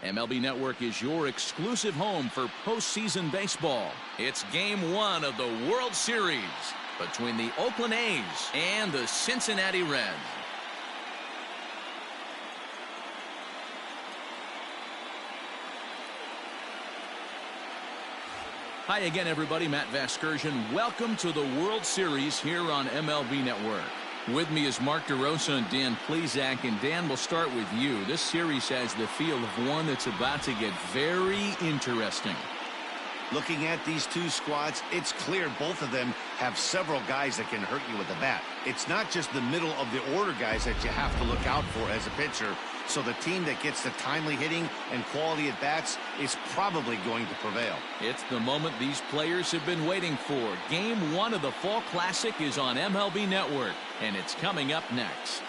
MLB Network is your exclusive home for postseason baseball. It's Game 1 of the World Series between the Oakland A's and the Cincinnati Reds. Hi again, everybody. Matt Vasgersian. Welcome to the World Series here on MLB Network. With me is Mark DeRosa and Dan Plesac. And Dan, we'll start with you. This series has the feel of one that's about to get very interesting. Looking at these two squads, it's clear both of them have several guys that can hurt you with the bat. It's not just the middle of the order guys that you have to look out for as a pitcher. So the team that gets the timely hitting and quality at bats is probably going to prevail. It's the moment these players have been waiting for. Game 1 of the Fall Classic is on MLB Network, and it's coming up next.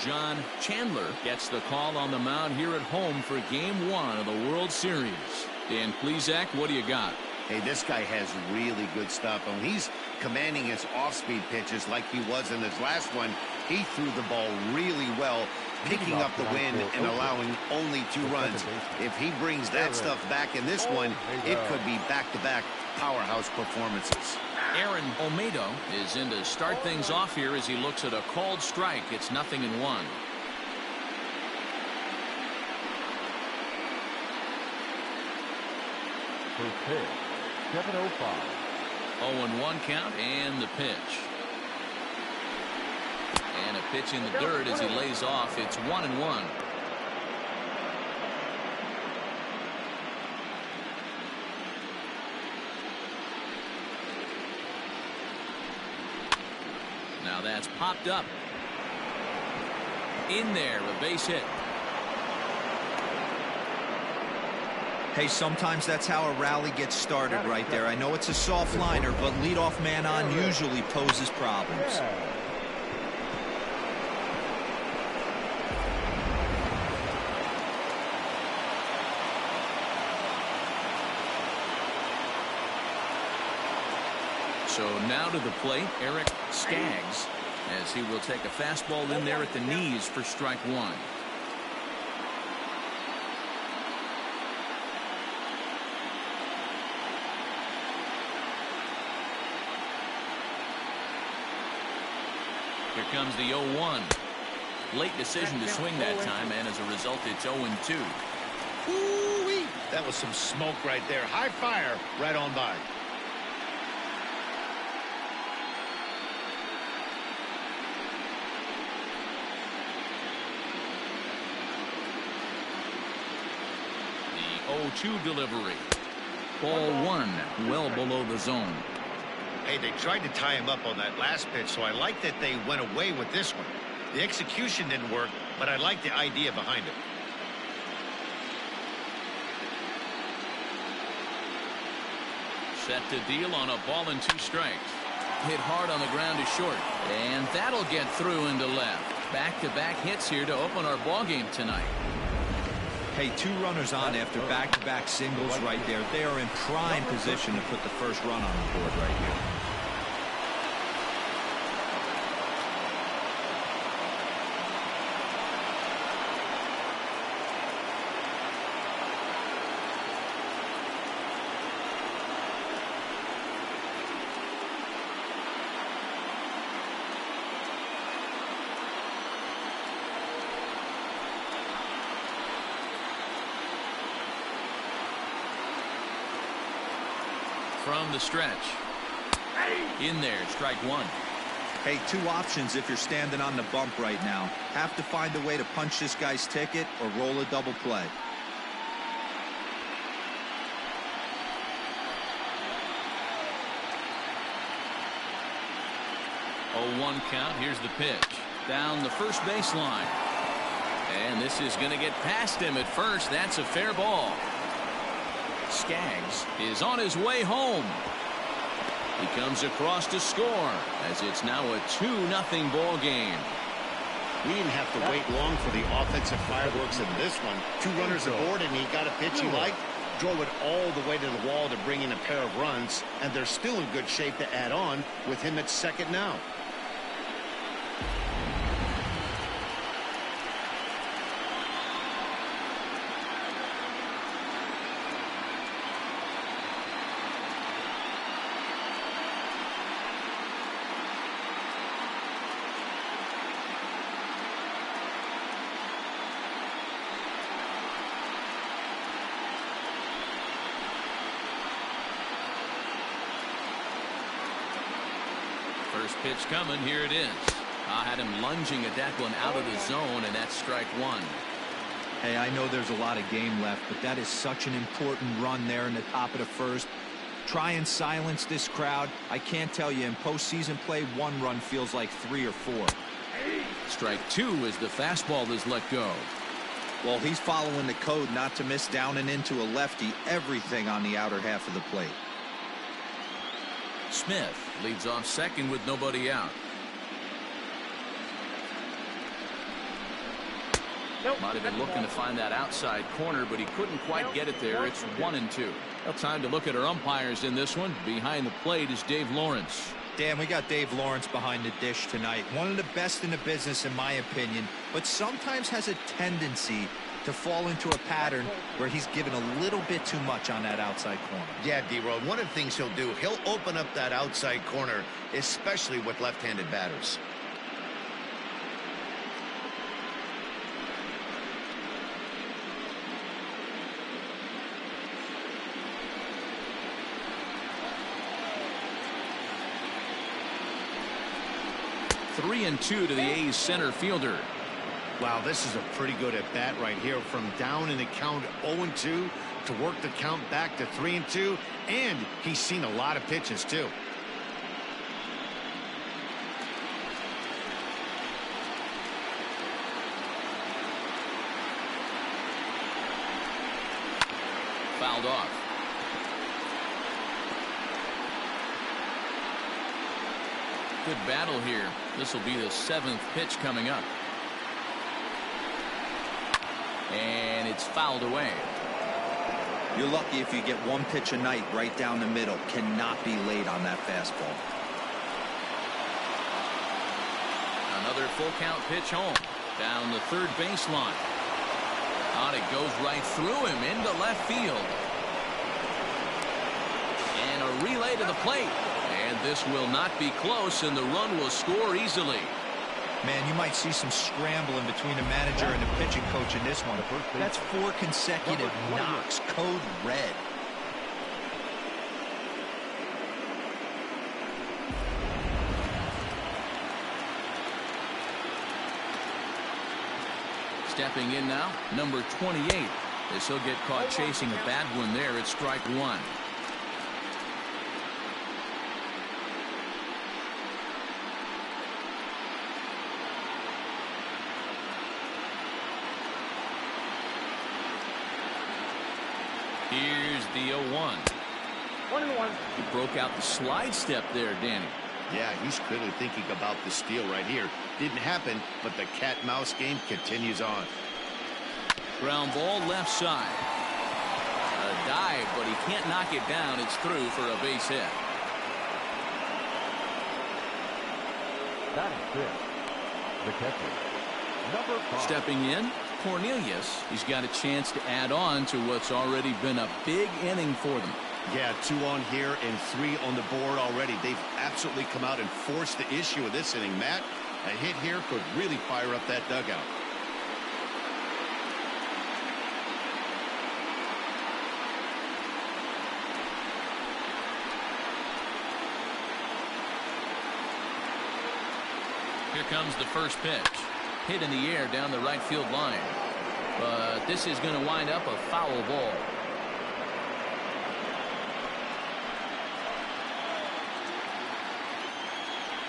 John Chandler gets the call on the mound here at home for Game 1 of the World Series. Dan Plesac, what do you got? Hey, this guy has really good stuff. And he's commanding his off-speed pitches like he was in his last one. He threw the ball really well, picking up the win and allowing only 2 runs. If he brings that stuff back in this one, it could be back-to-back powerhouse performances. Aaron Olmedo is in to start things off here as he looks at a called strike. It's 0-1. First pitch, 7:05. 0-1 count and the pitch. And a pitch in the dirt as he lays off. It's 1-1. Now that's popped up. In there, a base hit. Hey, sometimes that's how a rally gets started right there. I know it's a soft liner, but leadoff man on usually poses problems. So now to the plate, Eric Skaggs, as he will take a fastball in there at the knees for strike 1. Here comes the 0-1. Late decision to swing that time, and as a result, it's 0-2. Ooh-wee. That was some smoke right there. High fire right on by. The 0-2 delivery. Ball 1, well below the zone. Hey, they tried to tie him up on that last pitch, so I like that they went away with this one. The execution didn't work, but I like the idea behind it. Set to deal on a ball and 2 strikes. Hit hard on the ground to short, and that'll get through into left. Back-to-back hits here to open our ball game tonight. Hey, 2 runners on after back-to-back singles right there. They are in prime position to put the first run on the board right here. From the stretch. In there, strike 1. Hey, 2 options if you're standing on the bump right now. Have to find a way to punch this guy's ticket or roll a double play. 0-1 count. Here's the pitch. Down the first baseline. And this is going to get past him at first. That's a fair ball. Skaggs is on his way home. He comes across to score as it's now a 2-0 ball game. We didn't have to wait long for the offensive fireworks in this one. 2 runners aboard, and he got a pitch he liked, drove it all the way to the wall to bring in a pair of runs, and they're still in good shape to add on with him at second now. First pitch coming. Here it is. I had him lunging at that one out of the zone, and that's strike one. Hey, I know there's a lot of game left, but that is such an important run there in the top of the first. Try and silence this crowd. I can't tell you, in postseason play, 1 run feels like 3 or 4. Strike 2 as the fastball is let go. Well, he's following the code not to miss down and into a lefty. Everything on the outer half of the plate. Smith leads off second with nobody out. Might have been looking to find that outside corner, but he couldn't quite get it there. It's 1-2. Well, time to look at our umpires in this one. Behind the plate is Dave Lawrence. Dan, we got Dave Lawrence behind the dish tonight. One of the best in the business, in my opinion, but sometimes has a tendency to fall into a pattern where he's given a little bit too much on that outside corner. Yeah, D-Road, one of the things he'll do, he'll open up that outside corner, especially with left-handed batters. Three and 2 to the A's center fielder. Wow, this is a pretty good at bat right here. From down in the count 0-2 to work the count back to 3-2, and he's seen a lot of pitches too. Fouled off. Good battle here. This will be the 7th pitch coming up. And it's fouled away. You're lucky if you get 1 pitch a night right down the middle. Cannot be late on that fastball. Another full count pitch home. Down the third baseline. On it goes right through him into left field. And a relay to the plate. And this will not be close, and the run will score easily. Man, you might see some scrambling between the manager and the pitching coach in this one. That's 4 consecutive knocks. Code red. Stepping in now, number 28. As he'll get caught chasing a bad one there at strike 1. Here's the 0-1. 1-1. He broke out the slide step there, Danny. Yeah, he's clearly thinking about the steal right here. Didn't happen, but the cat-mouse game continues on. Ground ball left side. A dive, but he can't knock it down. It's through for a base hit. That is it. The catcher, number 5. Stepping in, Cornelius. He's got a chance to add on to what's already been a big inning for them. Yeah, 2 on here and 3 on the board already. They've absolutely come out and forced the issue of this inning. Matt, a hit here could really fire up that dugout. Here comes the first pitch. Hit in the air down the right field line. But this is going to wind up a foul ball.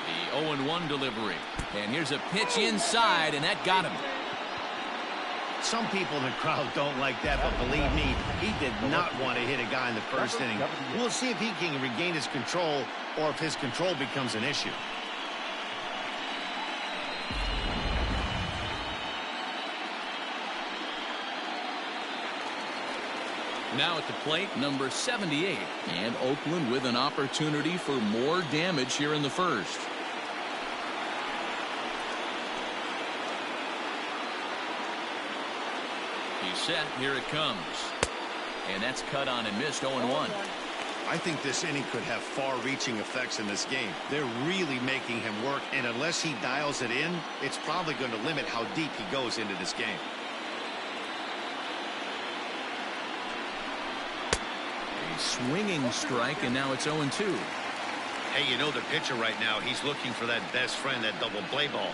The 0-1 delivery. And here's a pitch inside, and that got him. Some people in the crowd don't like that, but believe me, he did not want to hit a guy in the first inning. We'll see if he can regain his control or if his control becomes an issue. Now at the plate, number 78. And Oakland with an opportunity for more damage here in the first. He's set. Here it comes. And that's cut on and missed 0-1. I think this inning could have far-reaching effects in this game. They're really making him work, and unless he dials it in, it's probably going to limit how deep he goes into this game. A swinging strike, and now it's 0-2. Hey, you know the pitcher right now, he's looking for that best friend, that double play ball.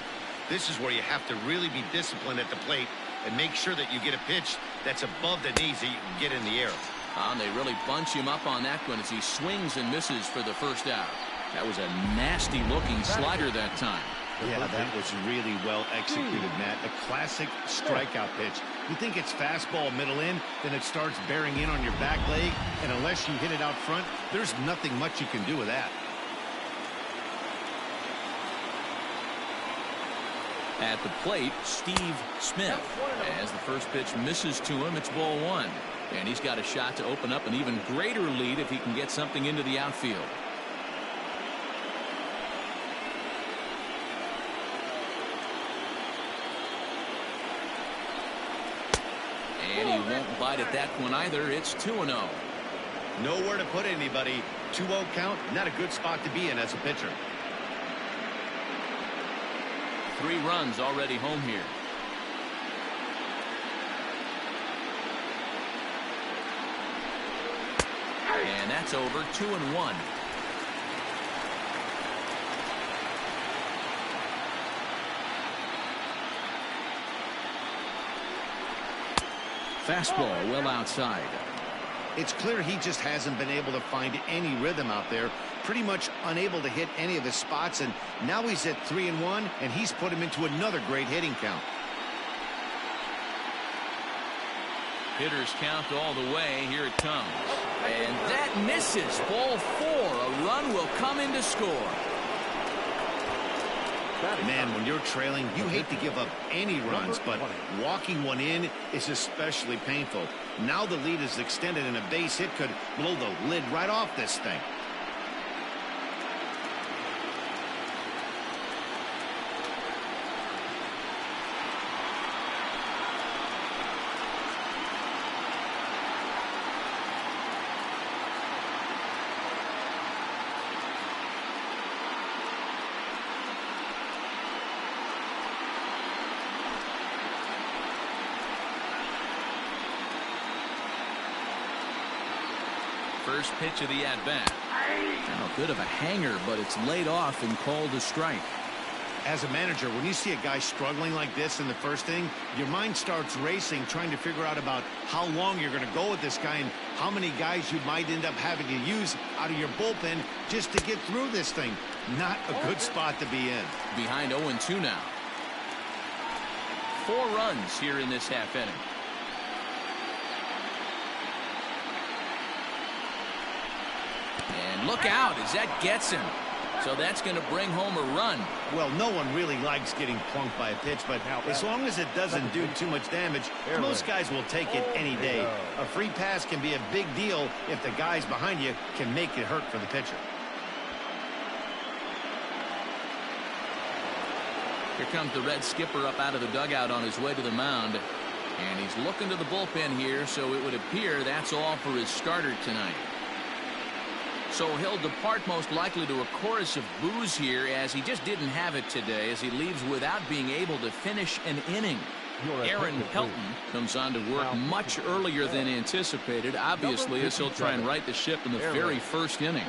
This is where you have to really be disciplined at the plate and make sure that you get a pitch that's above the knees that you can get in the air. And they really bunch him up on that one as he swings and misses for the first out. That was a nasty-looking slider that time. Yeah, that was really well executed, Matt. A classic strikeout pitch. You think it's fastball middle in, then it starts bearing in on your back leg, and unless you hit it out front, there's nothing much you can do with that. At the plate, Steve Smith. As the first pitch misses to him, it's ball one. And he's got a shot to open up an even greater lead if he can get something into the outfield. And he won't bite at that one either. It's 2-0. Nowhere to put anybody. 2-0 count, not a good spot to be in as a pitcher. 3 runs already home here. And that's over. 2-1. Fastball well outside. It's clear he just hasn't been able to find any rhythm out there. Pretty much unable to hit any of his spots, and now he's at 3-1, and he's put him into another great hitting count. Hitters count all the way. Here it comes. And that misses. Ball 4. A run will come in to score. Man, when you're trailing, you hate to give up any runs, but walking one in is especially painful. Now the lead is extended, and a base hit could blow the lid right off this thing. First pitch of the at-bat. A bit of a hanger, but it's laid off and called a strike. As a manager, when you see a guy struggling like this in the first inning, your mind starts racing, trying to figure out about how long you're going to go with this guy and how many guys you might end up having to use out of your bullpen just to get through this thing. Not a good spot to be in. Behind 0-2 now. 4 runs here in this half inning. And look out as that gets him. So that's going to bring home a run. Well, no one really likes getting plunked by a pitch, but as long as it doesn't do too much damage, most guys will take it any day. A free pass can be a big deal if the guys behind you can make it hurt for the pitcher. Here comes the Red skipper up out of the dugout on his way to the mound. And he's looking to the bullpen here, so it would appear that's all for his starter tonight. So he'll depart most likely to a chorus of boos here, as he just didn't have it today, as he leaves without being able to finish an inning. Aaron Pelton comes on to work much earlier than anticipated, obviously, as he'll try and right the ship in the very first inning.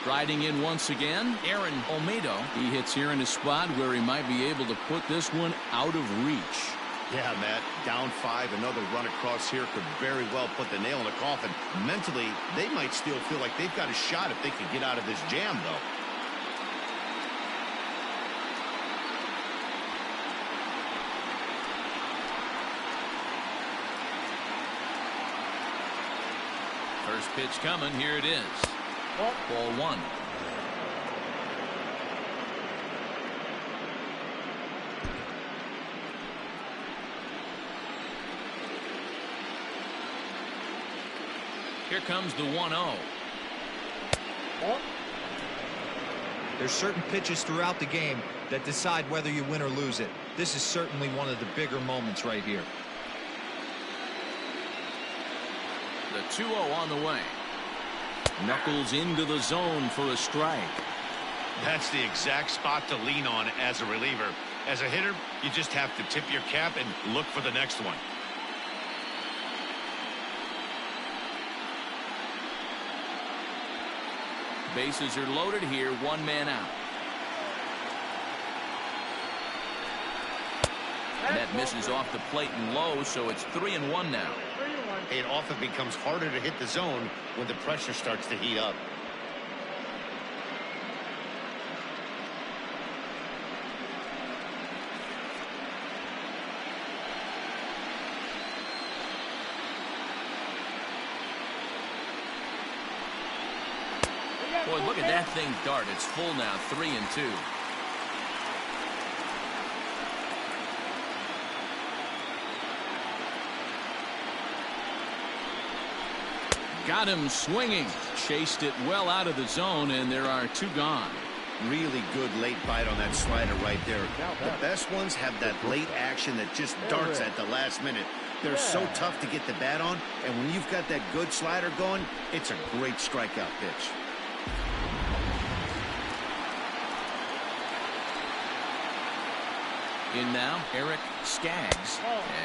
Striding in once again, Aaron Olmedo. He hits here in a spot where he might be able to put this one out of reach. Yeah, Matt, down 5, another run across here could very well put the nail in the coffin. Mentally, they might still feel like they've got a shot if they can get out of this jam, though. First pitch coming. Here it is. Ball 1. Here comes the 1-0. There's certain pitches throughout the game that decide whether you win or lose it. This is certainly one of the bigger moments right here. The 2-0 on the way. Knuckles into the zone for a strike. That's the exact spot to lean on as a reliever. As a hitter, you just have to tip your cap and look for the next one. Bases are loaded here. 1 man out. That misses off the plate and low, so it's 3-1 now. It often becomes harder to hit the zone when the pressure starts to heat up. Boy, look at that thing dart. It's full now. 3-2. Got him swinging. Chased it well out of the zone, and there are 2 gone. Really good late bite on that slider right there. The best ones have that late action that just darts at the last minute. They're so tough to get the bat on, and when you've got that good slider going, it's a great strikeout pitch. In now, Eric Skaggs,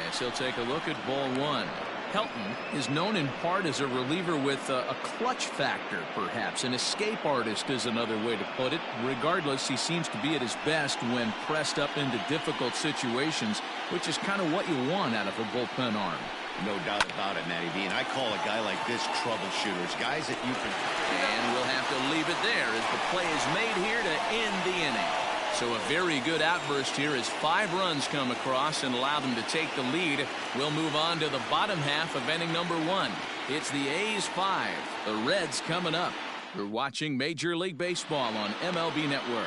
as he'll take a look at ball 1. Helton is known in part as a reliever with a clutch factor, perhaps. An escape artist is another way to put it. Regardless, he seems to be at his best when pressed up into difficult situations, which is kind of what you want out of a bullpen arm. No doubt about it, Matty V. And I call a guy like this troubleshooters, guys that you can... And we'll have to leave it there as the play is made here to end the inning. So a very good outburst here as 5 runs come across and allow them to take the lead. We'll move on to the bottom half of inning number 1. It's the A's 5, the Reds coming up. You're watching Major League Baseball on MLB Network.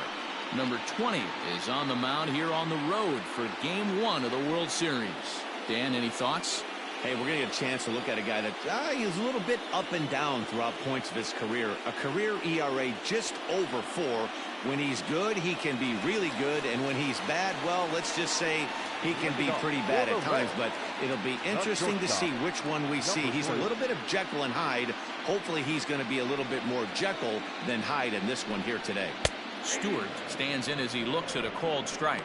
Number 20 is on the mound here on the road for Game 1 of the World Series. Dan, any thoughts? Hey, we're going to get a chance to look at a guy that he's a little bit up and down throughout points of his career. A career ERA just over 4. When he's good, he can be really good. And when he's bad, well, let's just say he can be pretty bad at times. But it'll be interesting to see which one we see. He's a little bit of Jekyll and Hyde. Hopefully he's going to be a little bit more Jekyll than Hyde in this one here today. Stewart stands in as he looks at a called strike.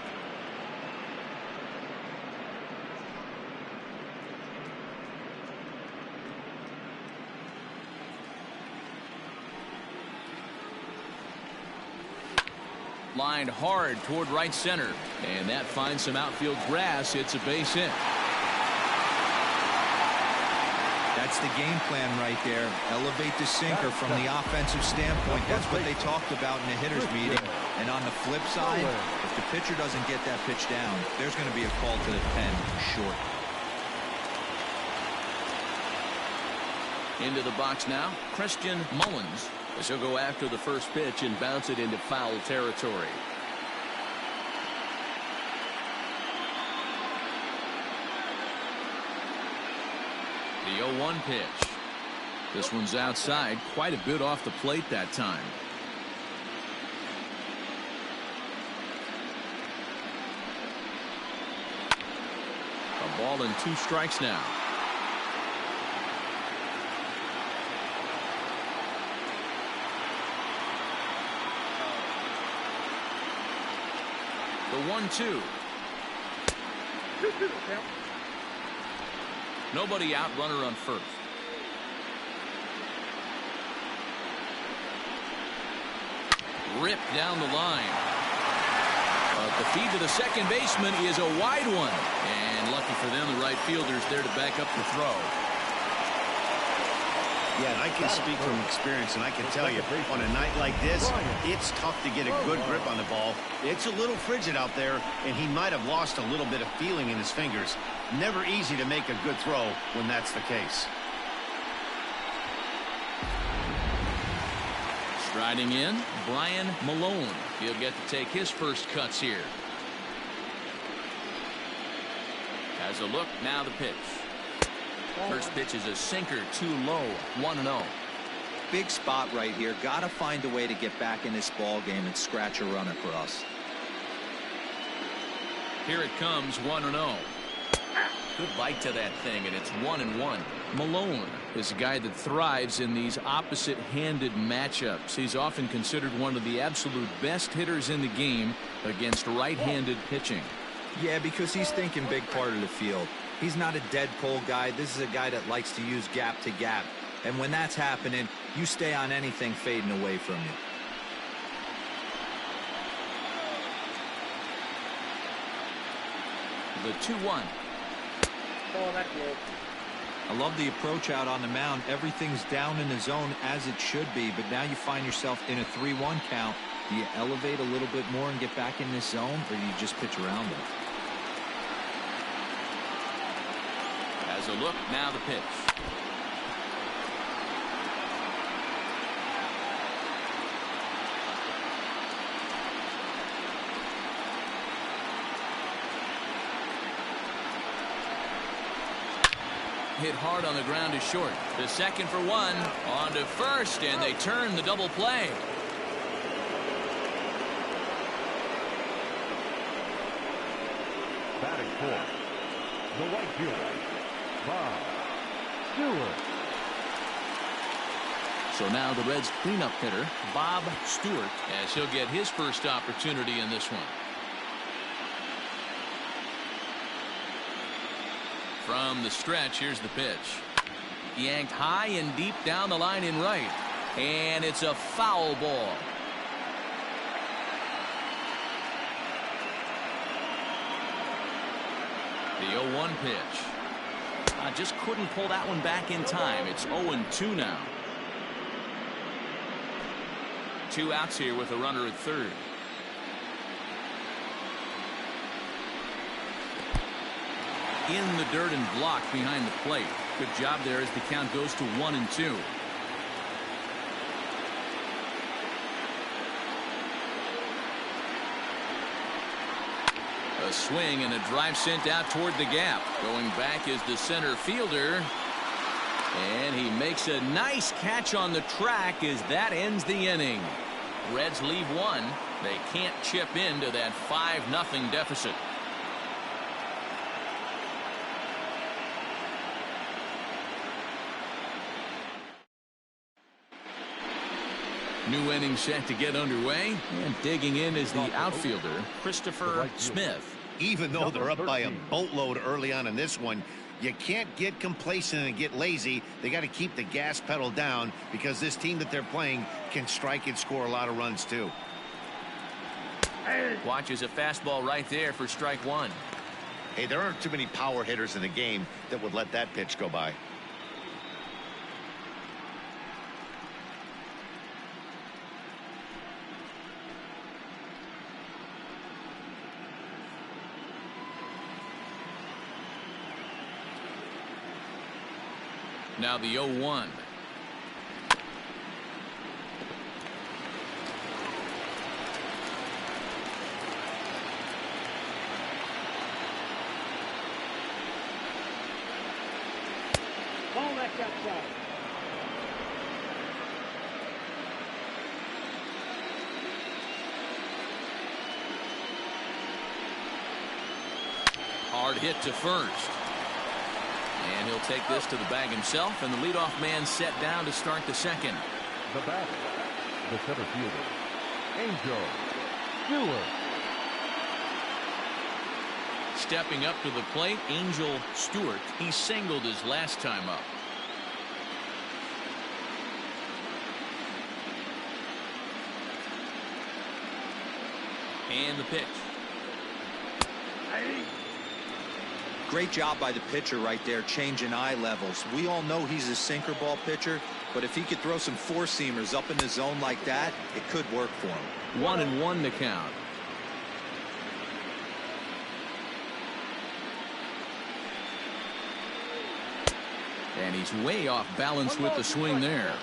Lined hard toward right center, and that finds some outfield grass. It's a base hit. That's the game plan right there. Elevate the sinker from the offensive standpoint. That's what they talked about in the hitters meeting. And on the flip side, if the pitcher doesn't get that pitch down, there's going to be a call to the pen short. Into the box now, Christian Mullins, as he'll go after the first pitch and bounce it into foul territory. The 0-1 pitch. This one's outside, quite a bit off the plate that time. A ball and 2 strikes now. The 1-2. Nobody out, runner on first. Ripped down the line. A The feed to the second baseman is a wide one. And lucky for them, the right fielder's there to back up the throw. Yeah, and I can speak from experience, and I can tell you, on a night like this, it's tough to get a good grip on the ball. It's a little frigid out there, and he might have lost a little bit of feeling in his fingers. Never easy to make a good throw when that's the case. Striding in, Brian Malone. He'll get to take his first cuts here. Has a look, now the pitch. First pitch is a sinker, too low, 1-0. Big spot right here. Got to find a way to get back in this ball game and scratch a run across. Here it comes, 1-0. Good bite to that thing, and it's 1-1. Malone is a guy that thrives in these opposite-handed matchups. He's often considered one of the absolute best hitters in the game against right-handed pitching. Yeah, because he's thinking big part of the field. He's not a dead pull guy. This is a guy that likes to use gap to gap. And when that's happening, you stay on anything fading away from you. The 2-1. I love the approach out on the mound. Everything's down in the zone as it should be, but now you find yourself in a 3-1 count. Do you elevate a little bit more and get back in this zone, or do you just pitch around it? Has a look, now the pitch. Hit hard on the ground is short. The second for one. On to first, and they turn the double play. Batting fourth, the right fielder, Bob Stewart. So now the Reds' cleanup hitter, Bob Stewart, as he'll get his first opportunity in this one. From the stretch, here's the pitch. Yanked high and deep down the line in right. And it's a foul ball. The 0-1 pitch. Just couldn't pull that one back in time. It's 0-2 now. 2 outs here with a runner at third. In the dirt and blocked behind the plate. Good job there as the count goes to 1-2. A swing and a drive sent out toward the gap. Going back is the center fielder. And he makes a nice catch on the track as that ends the inning. Reds leave one. They can't chip into that 5-0 deficit. New inning set to get underway, and digging in is the outfielder, Christopher Smith. Even though they're up by a boatload early on in this one, you can't get complacent and get lazy. They got to keep the gas pedal down because this team that they're playing can strike and score a lot of runs too. Watches a fastball right there for strike one. Hey, there aren't too many power hitters in the game that would let that pitch go by. Now the 0-1. Ball back outside. Hard hit to first. And he'll take this to the bag himself, and the leadoff man set down to start the second. The batter, the center fielder, Angel Stewart. Stepping up to the plate, Angel Stewart. He singled his last time up. And the pitch. Great job by the pitcher right there, changing eye levels. We all know he's a sinker ball pitcher, but if he could throw some four-seamers up in the zone like that, it could work for him. 1-1 the count. And he's way off balance with the swing there.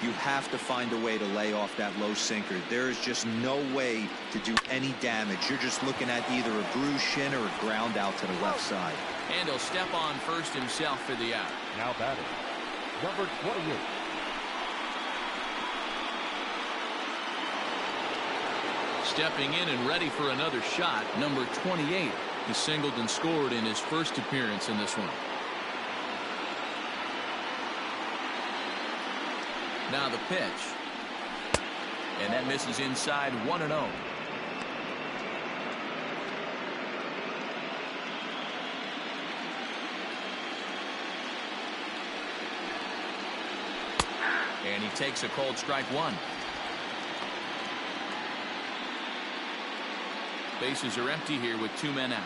You have to find a way to lay off that low sinker. There is just no way to do any damage. You're just looking at either a bruised shin or a ground out to the left side. And he'll step on first himself for the out. Now batting, number 28. Stepping in and ready for another shot, number 28. He singled and scored in his first appearance in this one. Now the pitch. And that misses inside 1-0. And he takes a cold strike one. Bases are empty here with 2 men out.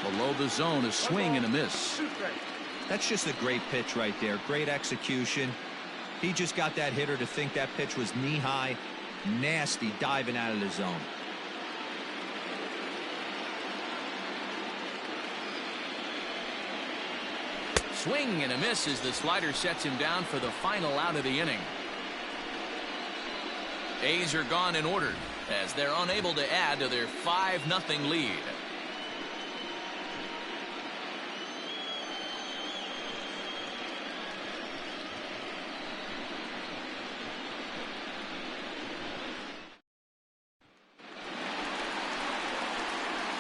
Below the zone, a swing and a miss. That's just a great pitch right there. Great execution. He just got that hitter to think that pitch was knee-high. Nasty diving out of the zone. Swing and a miss as the slider sets him down for the final out of the inning. A's are gone in order as they're unable to add to their 5-0 lead.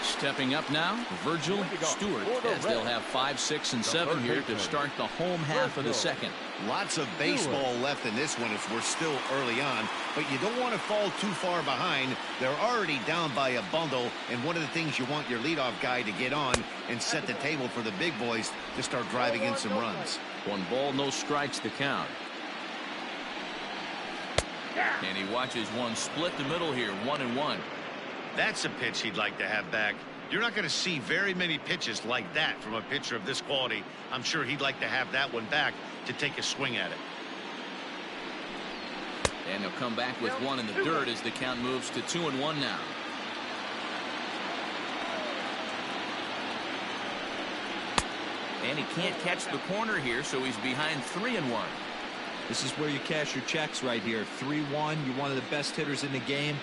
Stepping up now, Virgil Stewart, as they'll have 5, 6, and 7 here to start the home half of the second. Lots of baseball left in this one as we're still early on, but you don't want to fall too far behind. They're already down by a bundle, and one of the things you want your leadoff guy to get on and set the table for the big boys to start driving in some runs. 1 ball, no strikes the count. And he watches one split the middle here, 1-1. That's a pitch he'd like to have back. You're not going to see very many pitches like that from a pitcher of this quality. I'm sure he'd like to have that one back to take a swing at it. And he'll come back with one in the dirt as the count moves to 2-1 now. And he can't catch the corner here, so he's behind 3-1. This is where you cash your checks right here. 3-1. You're one of the best hitters in the game.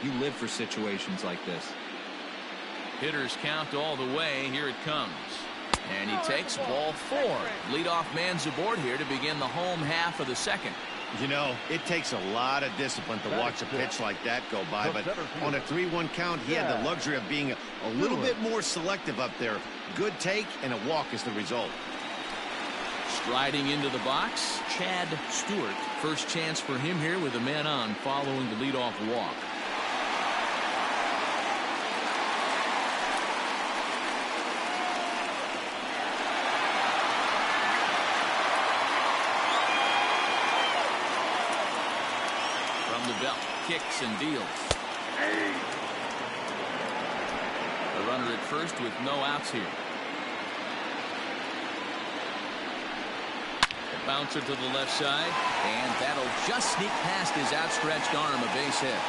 You live for situations like this. Hitters count all the way. Here it comes. And he takes ball 4. Leadoff man's aboard here to begin the home half of the second. You know, it takes a lot of discipline to watch a pitch like that go by, but on a 3-1 count, he had the luxury of being a little bit more selective up there. Good take and a walk is the result. Striding into the box, Chad Stewart. First chance for him here with a man on following the leadoff walk. The belt kicks and deals. A runner at first with no outs here. A bouncer to the left side, and that'll just sneak past his outstretched arm, a base hit.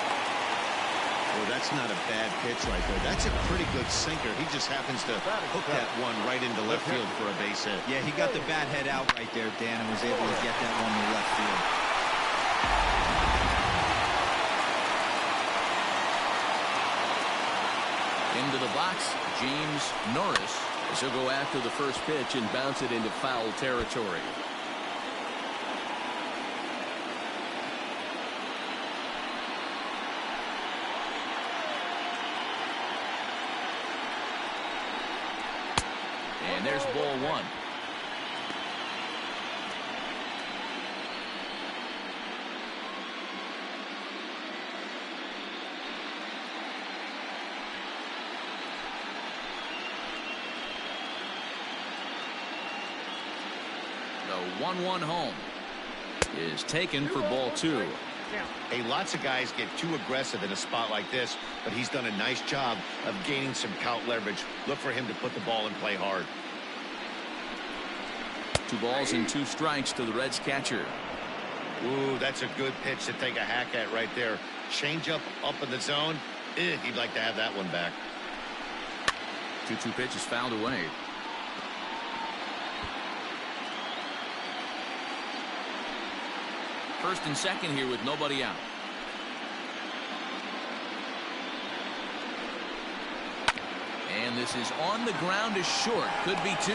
Well, that's not a bad pitch right there. That's a pretty good sinker. He just happens to hook that one right into left field for a base hit. Yeah, he got the bat head out right there, Dan, and was able to get that one to left field. Into the box, James Norris. As he'll go after the first pitch and bounce it into foul territory. And there's ball 1. The 1-1 home is taken for ball 2. count. Hey, lots of guys get too aggressive in a spot like this, but he's done a nice job of gaining some count leverage. Look for him to put the ball in play hard. 2 balls and 2 strikes to the Reds catcher. Ooh, that's a good pitch to take a hack at right there. Change up in the zone. He'd like to have that one back. 2-2 pitch is fouled away. First and second here with nobody out. And this is on the ground is short. Could be 2.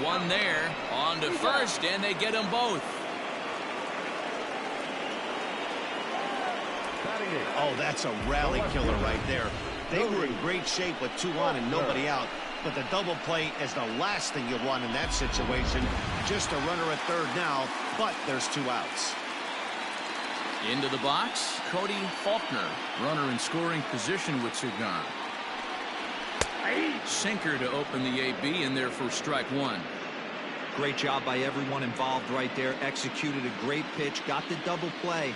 1 there. On to first, and they get them both. Oh, that's a rally killer right there. They were in great shape with 2 on and nobody out. But the double play is the last thing you want in that situation. Just a runner at third now, but there's 2 outs. Into the box, Cody Faulkner, runner in scoring position with Cigar. Sinker to open the AB in there for strike 1. Great job by everyone involved right there. Executed a great pitch, got the double play.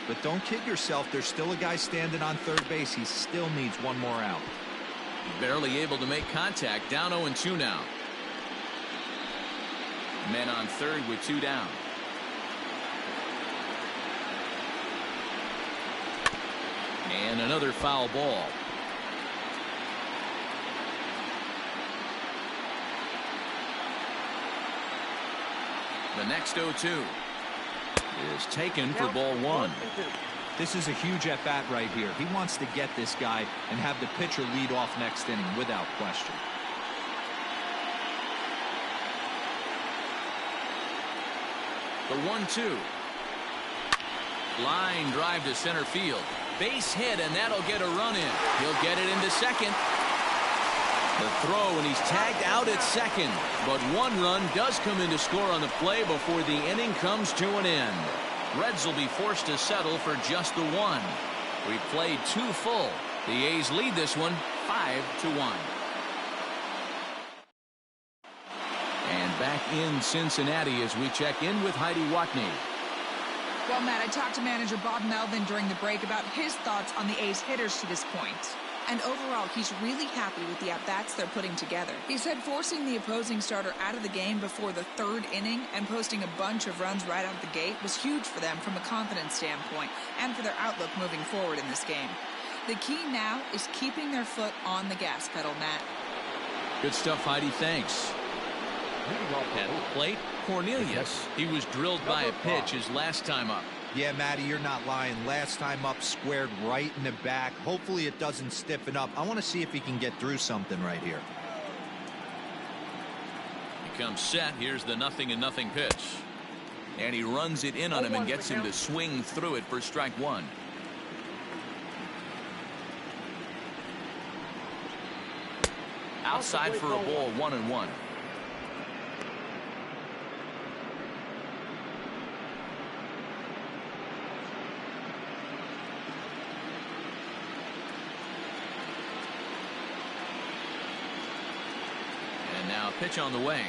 But don't kid yourself, there's still a guy standing on third base. He still needs 1 more out. Barely able to make contact. Down 0-2 now. Men on third with 2 down. And another foul ball. The next 0-2 is taken for ball 1. This is a huge at-bat right here. He wants to get this guy and have the pitcher lead off next inning without question. The 1-2. Line drive to center field. Base hit, and that'll get a run in. He'll get it into second. The throw, and he's tagged out at second. But 1 run does come in to score on the play before the inning comes to an end. Reds will be forced to settle for just the 1. We've played 2 full. The A's lead this one 5-1. And back in Cincinnati as we check in with Heidi Watney. Well, Matt, I talked to manager Bob Melvin during the break about his thoughts on the A's hitters to this point. And overall, he's really happy with the at-bats they're putting together. He said forcing the opposing starter out of the game before the 3rd inning and posting a bunch of runs right out of the gate was huge for them from a confidence standpoint and for their outlook moving forward in this game. The key now is keeping their foot on the gas pedal, Matt. Good stuff, Heidi. Thanks. At the plate, Cornelius. He was drilled by a pitch his last time up. Yeah, Matty, you're not lying. Last time up, squared right in the back. Hopefully it doesn't stiffen up. I want to see if he can get through something right here. He comes set. Here's the 0-0 pitch. And he runs it in on him and gets him to swing through it for strike 1. Outside for a ball, 1-1. And now pitch on the way.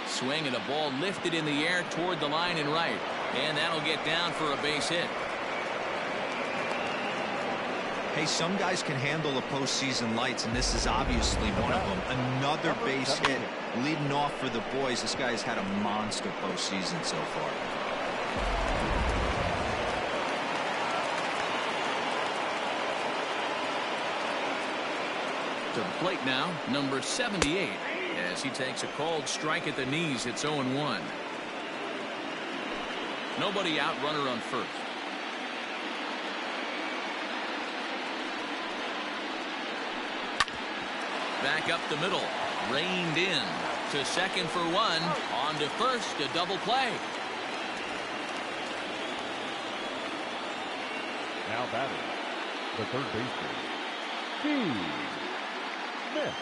Swing and a ball lifted in the air toward the line and right. And that'll get down for a base hit. Hey, some guys can handle the postseason lights, and this is obviously one of them. Another base hit leading off for the boys. This guy's had a monster postseason so far. To the plate now, number 78. As he takes a called strike at the knees, it's 0-1. Nobody out, runner on first. Back up the middle, reined in to second for 1, on to first, a double play. Now batting, the third baseman, Steve Smith.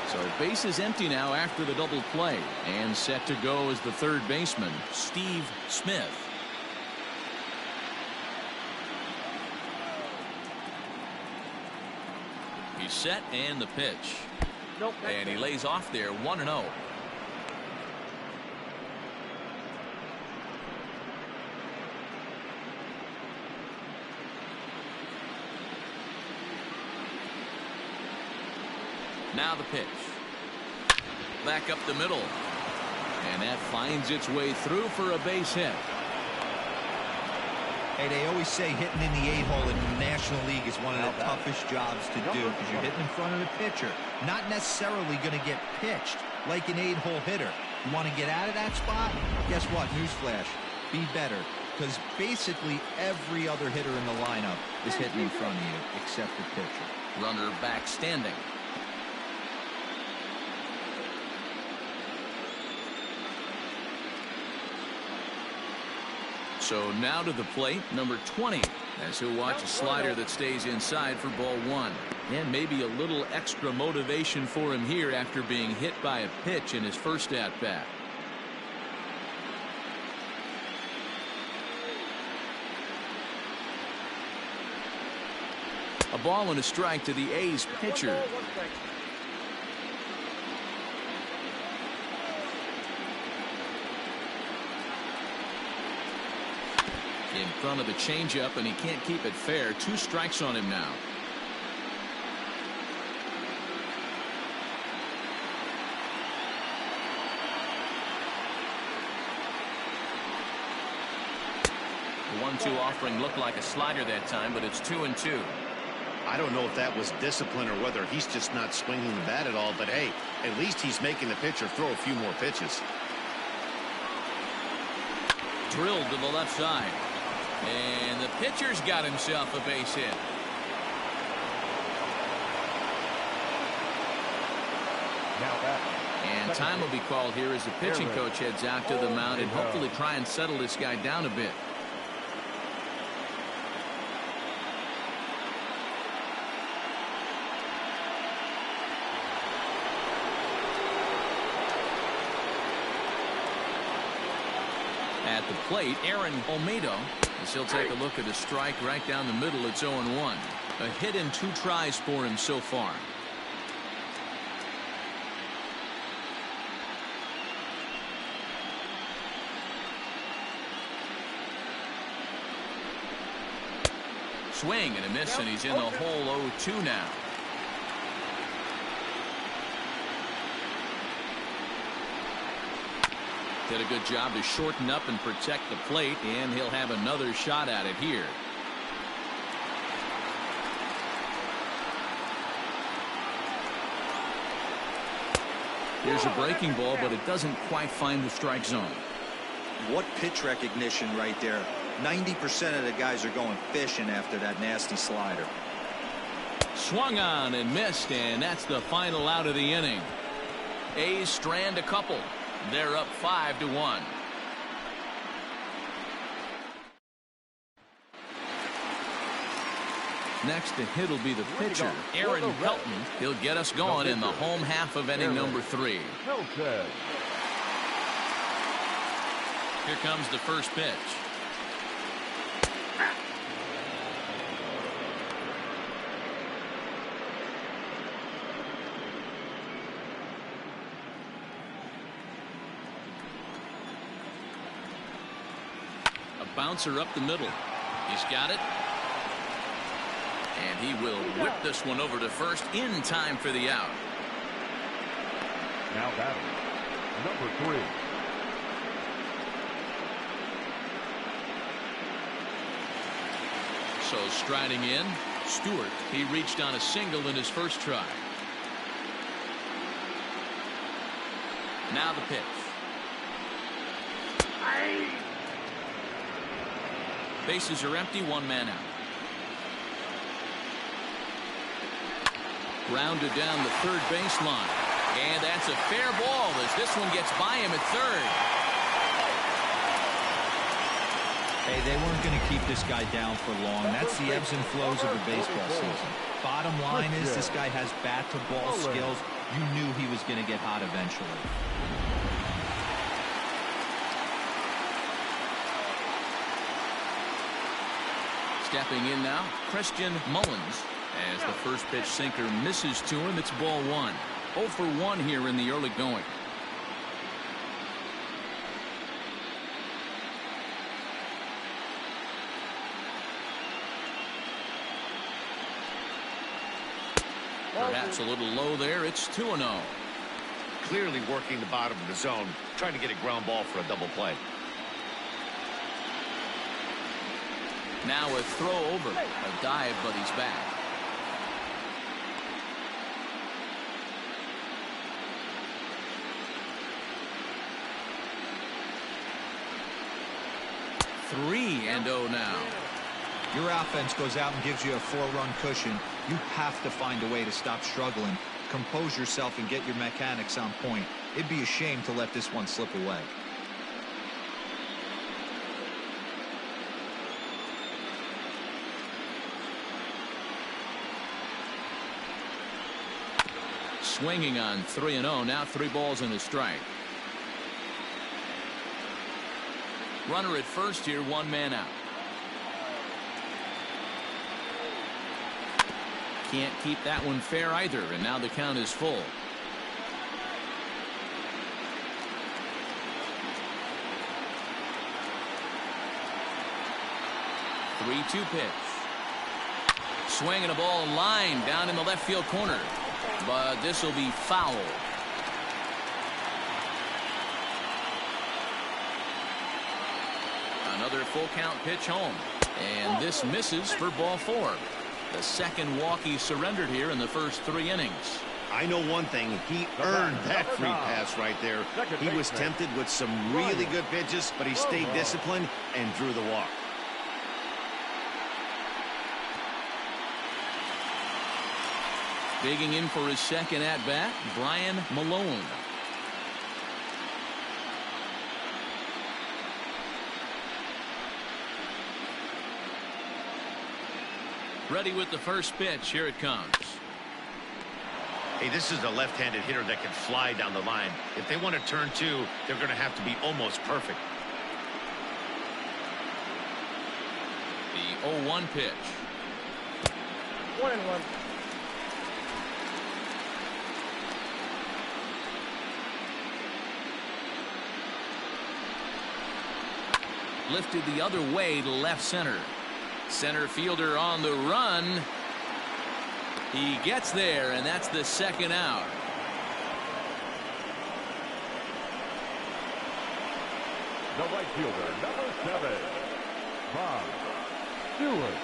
So base is empty now after the double play, and set to go is the third baseman, Steve Smith. set and the pitch. Nope. And he lays off there 1-0. Now the pitch. Back up the middle. And that finds its way through for a base hit. Hey, they always say hitting in the 8-hole in the National League is one of the toughest jobs to do because you're hitting in front of the pitcher. Not necessarily going to get pitched like an 8-hole hitter. You want to get out of that spot? Guess what? Newsflash. Be better. Because basically every other hitter in the lineup is hitting in front of you except the pitcher. Runner back standing. So now to the plate, number 20, as he'll watch a slider that stays inside for ball 1. And maybe a little extra motivation for him here after being hit by a pitch in his first at-bat. A ball and a strike to the A's pitcher. In front of the changeup, and he can't keep it fair. 2 strikes on him now. The 1-2 offering looked like a slider that time, but it's 2-2. I don't know if that was discipline or whether he's just not swinging the bat at all, but hey, at least he's making the pitcher throw a few more pitches. Drilled to the left side. And the pitcher's got himself a base hit. And time will be called here as the pitching coach heads out to the mound and hopefully try and settle this guy down a bit. At the plate, Aaron Olmedo, as he'll take a look at a strike right down the middle. It's 0-1. A hit in 2 tries for him so far. Swing and a miss, and he's in the hole 0-2 now. Did a good job to shorten up and protect the plate, and he'll have another shot at it here. Here's a breaking ball, but it doesn't quite find the strike zone. What pitch recognition right there. 90% of the guys are going fishing after that nasty slider. Swung on and missed, and that's the final out of the inning. A's strand a couple. They're up 5-1. Next to hit will be the pitcher, Aaron Helton. He'll get us going in the home half of inning number 3. Here comes the first pitch. A bouncer up the middle. He's got it. And he will whip this one over to first in time for the out. Now batting, number 3. So striding in, Stewart. He reached on a single in his first try. Now the pitch. Bases are empty, 1 man out. Grounded down the third baseline. And that's a fair ball as this one gets by him at third. Hey, they weren't going to keep this guy down for long. That's the ebbs and flows of the baseball season. Bottom line is this guy has bat-to-ball skills. You knew he was going to get hot eventually. Stepping in now, Christian Mullins. As the first pitch sinker misses to him, it's ball one. 0 for 1 here in the early going. Perhaps a little low there. It's 2-0. Clearly working the bottom of the zone, trying to get a ground ball for a double play. Now a throw over. A dive, but he's back. Three and 0 now. Your offense goes out and gives you a 4-run cushion. You have to find a way to stop struggling, compose yourself, and get your mechanics on point. It'd be a shame to let this one slip away. Swinging on 3-0. Now 3 balls and a strike. Runner at first here, 1 man out. Can't keep that one fair either, and now the count is full. Three-two pitch. Swinging a ball line down in the left field corner, but this will be foul. Another full count pitch home, and this misses for ball 4. The second walk he surrendered here in the first 3 innings. I know one thing. He earned that free pass right there. He was tempted with some really good pitches, but he stayed disciplined and drew the walk. Digging in for his second at-bat, Brian Malone. Ready with the first pitch. Here it comes. Hey, this is a left-handed hitter that can fly down the line. If they want to turn 2, they're going to have to be almost perfect. The 0-1 pitch. 1-1. Lifted the other way to left center. Center fielder on the run. He gets there, and that's the second out. The right fielder, number 7, Bob Stewart.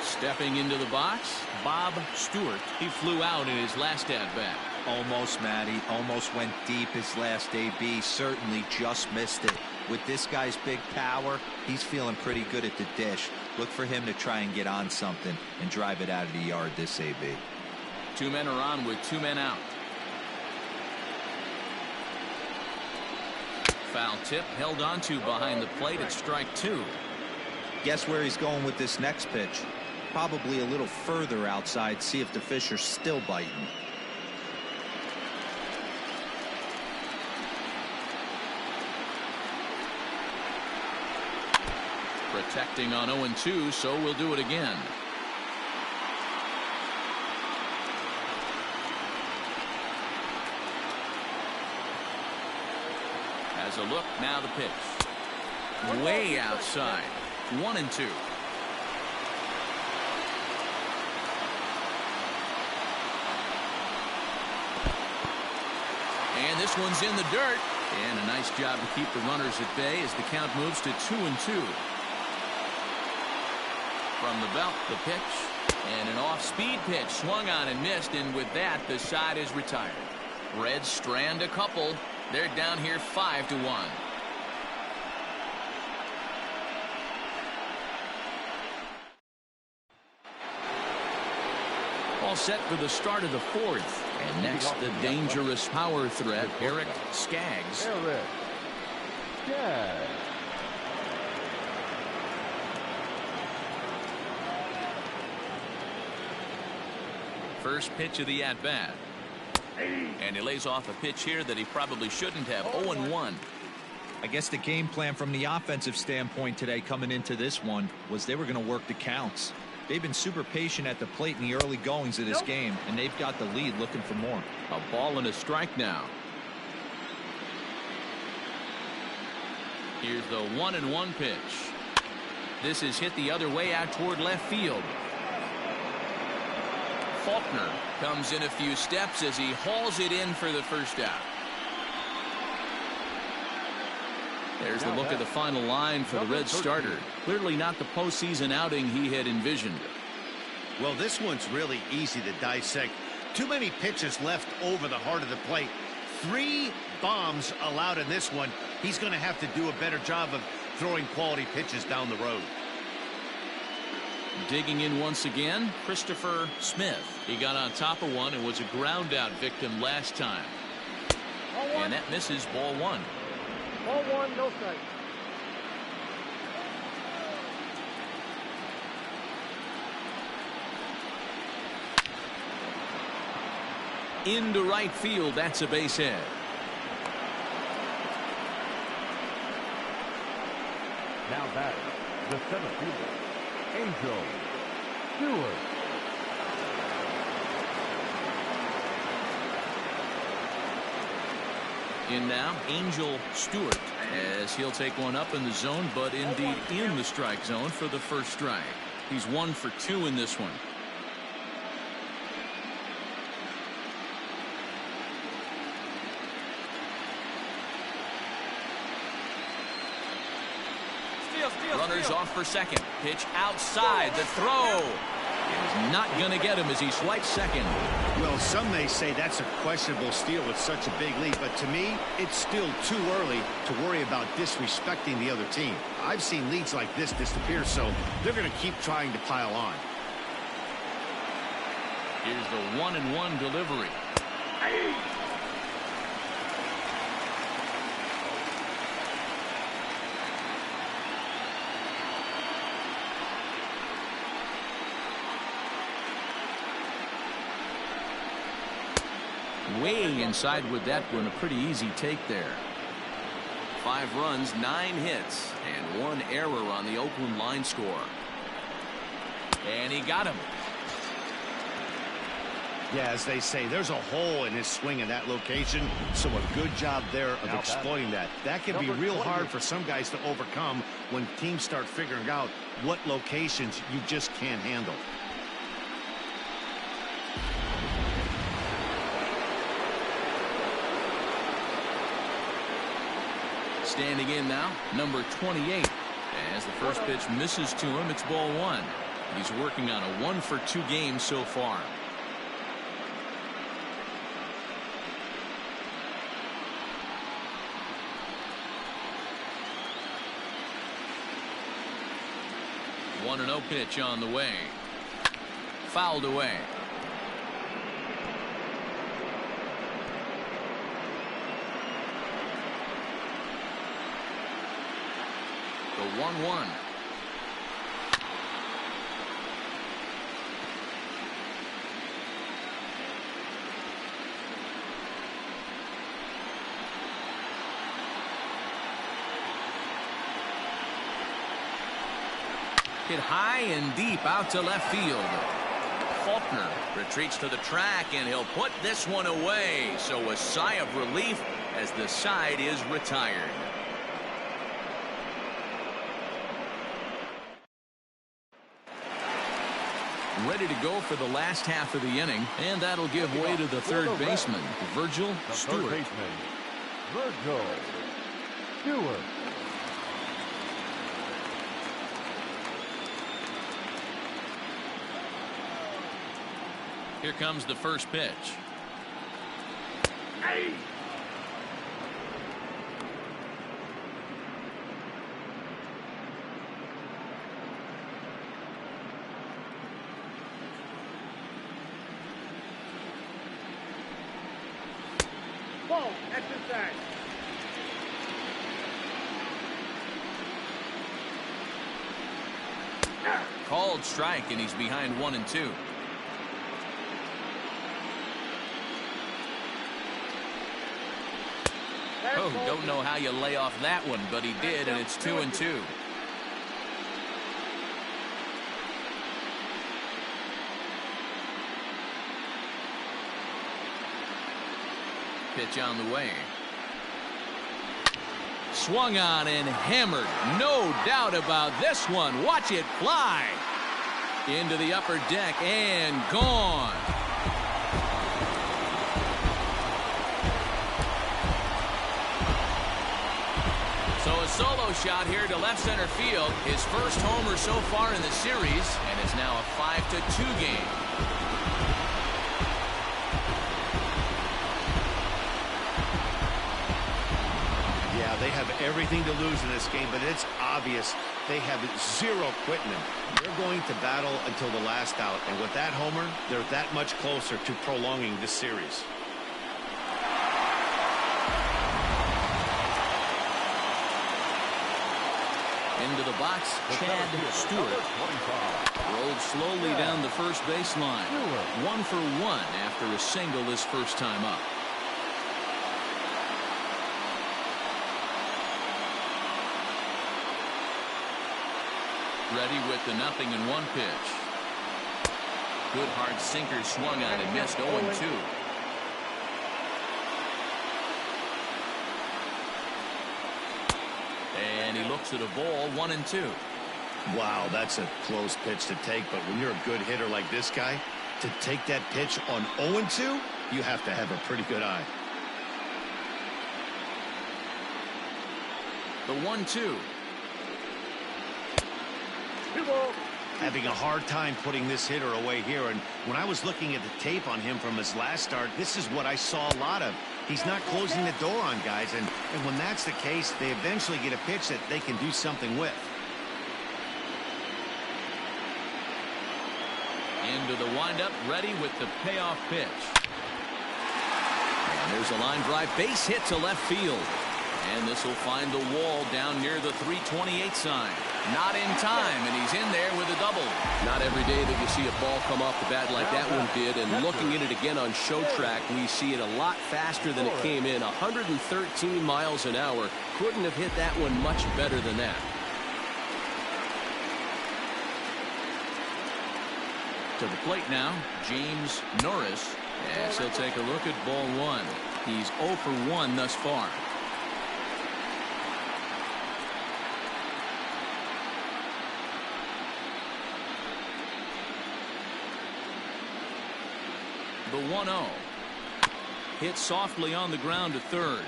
Stepping into the box, Bob Stewart. He flew out in his last at-bat. Almost, Matty. Almost went deep his last AB. Certainly just missed it. With this guy's big power, he's feeling pretty good at the dish. Look for him to try and get on something and drive it out of the yard this AB. 2 men are on with 2 men out. Foul tip held onto behind the plate at strike 2. Guess where he's going with this next pitch? Probably a little further outside. See if the fish are still biting. Protecting on 0-2, so we'll do it again. Has a look, now the pitch. Way outside. 1-2. And this one's in the dirt. And a nice job to keep the runners at bay as the count moves to 2-2. From the belt, the pitch, and an off-speed pitch swung on and missed, and with that, the side is retired. Reds strand a couple. They're down here 5-1. All set for the start of the 4th. And next, the dangerous power threat, Eric Skaggs. Eric Skaggs. First pitch of the at-bat. And he lays off a pitch here that he probably shouldn't have. 0-1. I guess the game plan from the offensive standpoint today coming into this one was they were going to work the counts. They've been super patient at the plate in the early goings of this game, and they've got the lead looking for more. A ball and a strike now. Here's the 1-1 pitch. This is hit the other way out toward left field. Faulkner comes in a few steps as he hauls it in for the first out. There's the look at the final line for the Red starter. Clearly not the postseason outing he had envisioned. Well, this one's really easy to dissect. Too many pitches left over the heart of the plate. 3 bombs allowed in this one. He's going to have to do a better job of throwing quality pitches down the road. Digging in once again, Christopher Smith. He got on top of one and was a ground out victim last time. And that misses ball 1. Ball 1, no strike. Into right field, that's a base hit. Now batting, the center fielder, Angel Stewart. In now, Angel Stewart, as he'll take one up in the zone, but indeed in the strike zone for the first strike. He's 1 for 2 in this one. Runners off for second. Pitch outside. The throw is not going to get him as he swipes second. Well, some may say that's a questionable steal with such a big lead, but to me, it's still too early to worry about disrespecting the other team. I've seen leads like this disappear, so they're going to keep trying to pile on. Here's the 1-1 delivery. Way inside with that one. A pretty easy take there. 5 runs, 9 hits, and 1 error on the Oakland line score. And he got him. Yeah, as they say, there's a hole in his swing in that location, so a good job there of exploiting that. That can be real hard for some guys to overcome when teams start figuring out what locations you just can't handle. Standing in now, number 28. As the first pitch misses to him, it's ball 1. He's working on a 1 for 2 game so far. One and 0 pitch on the way. Fouled away. The 1-1. Hit high and deep out to left field. Faulkner retreats to the track, and he'll put this one away. So a sigh of relief as the side is retired. Ready to go for the last half of the inning, and that'll give way to the third baseman, Virgil Stewart. Third baseman, Virgil Stewart. Here comes the first pitch. Ball, exercise. Called strike, and he's behind 1-2. Oh, don't know how you lay off that one, but he did, and it's 2-2. Pitch on the way. Swung on and hammered. No doubt about this one. Watch it fly. Into the upper deck and gone. So a solo shot here to left center field. His first homer so far in the series, and it's now a 5-2 game. Yeah, they have everything to lose in this game, but it's obvious they have zero quitting him. They're going to battle until the last out, and with that homer, they're that much closer to prolonging this series. Into the box, Chad Stewart. Rolled slowly down the first baseline. 1 for 1 after a single his first time up. Ready with the 0-1 pitch. Good hard sinker swung on and missed. 0-2. And he looks at a ball. 1-2. Wow, that's a close pitch to take, but when you're a good hitter like this guy, to take that pitch on 0-2, you have to have a pretty good eye. The 1-2. Having a hard time putting this hitter away here, and when I was looking at the tape on him from his last start, this is what I saw a lot of. He's not closing the door on guys, and when that's the case, they eventually get a pitch that they can do something with. Into the windup, ready with the payoff pitch. And there's a line drive, base hit to left field. And this will find the wall down near the 328 sign. Not in time, and he's in there with a double. Not every day that you see a ball come off the bat like that one did, and looking at it again on show track, we see it a lot faster than it came in. 113 miles an hour. Couldn't have hit that one much better than that. To the plate now, James Norris, as he'll take a look at ball 1. He's 0 for 1 thus far. The 1-0. Hit softly on the ground to third.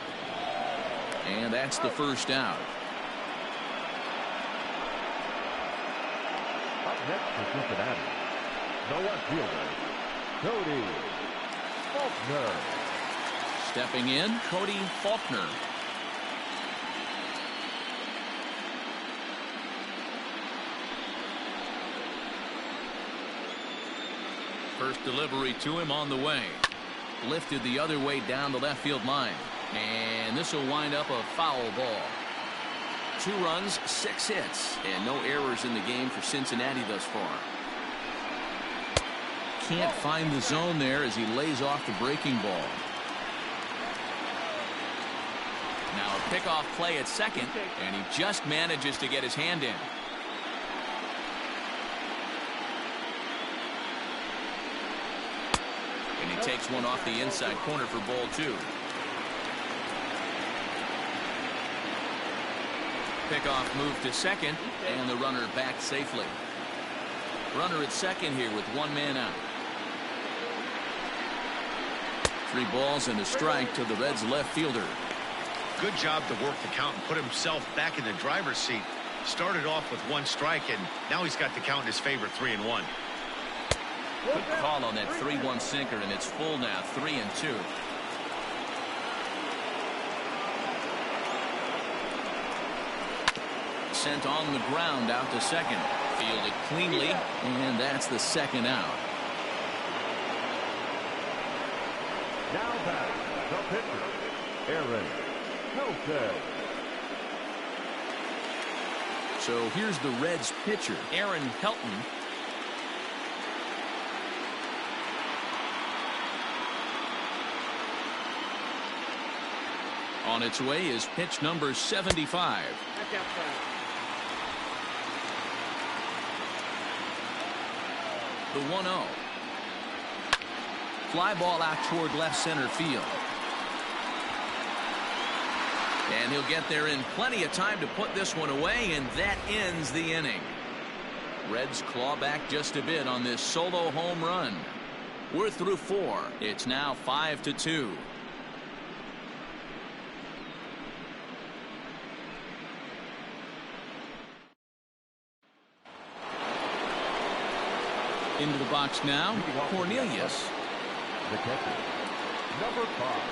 And that's the first out. Up next for Cincinnati, the left fielder, Cody Faulkner. Stepping in, Cody Faulkner. First delivery to him on the way. Lifted the other way down the left field line. And this will wind up a foul ball. 2 runs, 6 hits, and no errors in the game for Cincinnati thus far. Can't find the zone there as he lays off the breaking ball. Now a pickoff play at second, and he just manages to get his hand in. And he takes one off the inside corner for ball 2. Pickoff move to second, and the runner back safely. Runner at second here with 1 man out. 3 balls and a strike to the Reds left fielder. Good job to work the count and put himself back in the driver's seat. Started off with 1 strike, and now he's got the count in his favor, 3-1. Good call on that 3-1 sinker, and it's full now, 3-2. Sent on the ground out to second. Fielded cleanly, and that's the second out. Now back, the pitcher, Aaron Hilton. So here's the Reds pitcher, Aaron Hilton. On its way is pitch number 75. That's outside. The 1-0. Fly ball out toward left center field. And he'll get there in plenty of time to put this one away, and that ends the inning. Reds claw back just a bit on this solo home run. We're through 4. It's now 5-2. Into the box now, Cornelius. The catcher, number 5.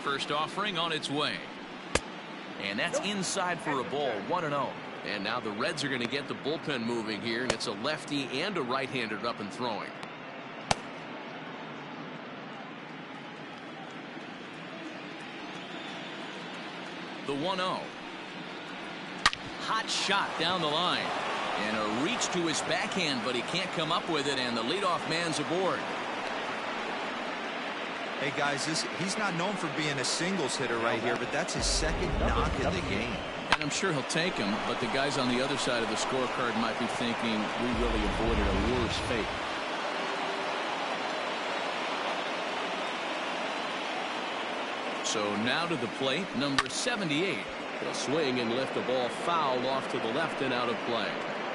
First offering on its way. And that's inside for a ball, 1-0. And now the Reds are going to get the bullpen moving here, and it's a lefty and a right-hander up and throwing. The 1-0. Hot shot down the line. And a reach to his backhand, but he can't come up with it, and the leadoff man's aboard. Hey guys, he's not known for being a singles hitter right here, but that's his second knock in the game. And I'm sure he'll take him, but the guys on the other side of the scorecard might be thinking we really avoided a worse fate. So now to the plate, number 78. He'll swing and lift a ball foul off to the left and out of play.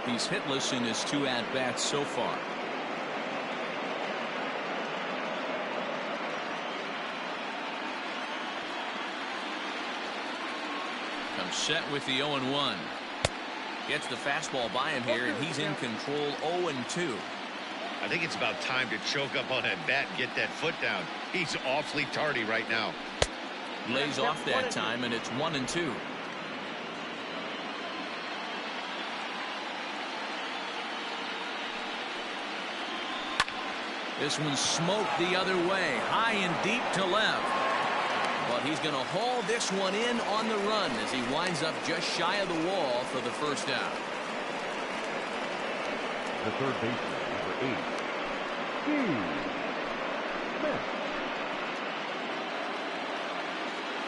He's hitless in his 2 at-bats so far. Comes set with the 0-1. Gets the fastball by him here, and he's in control. 0-2. I think it's about time to choke up on that bat and get that foot down. He's awfully tardy right now. Lays off that time, and it's 1-2. This one's smoked the other way, high and deep to left. But he's going to haul this one in on the run as he winds up just shy of the wall for the first out. The third baseman, number 8, Steve Smith.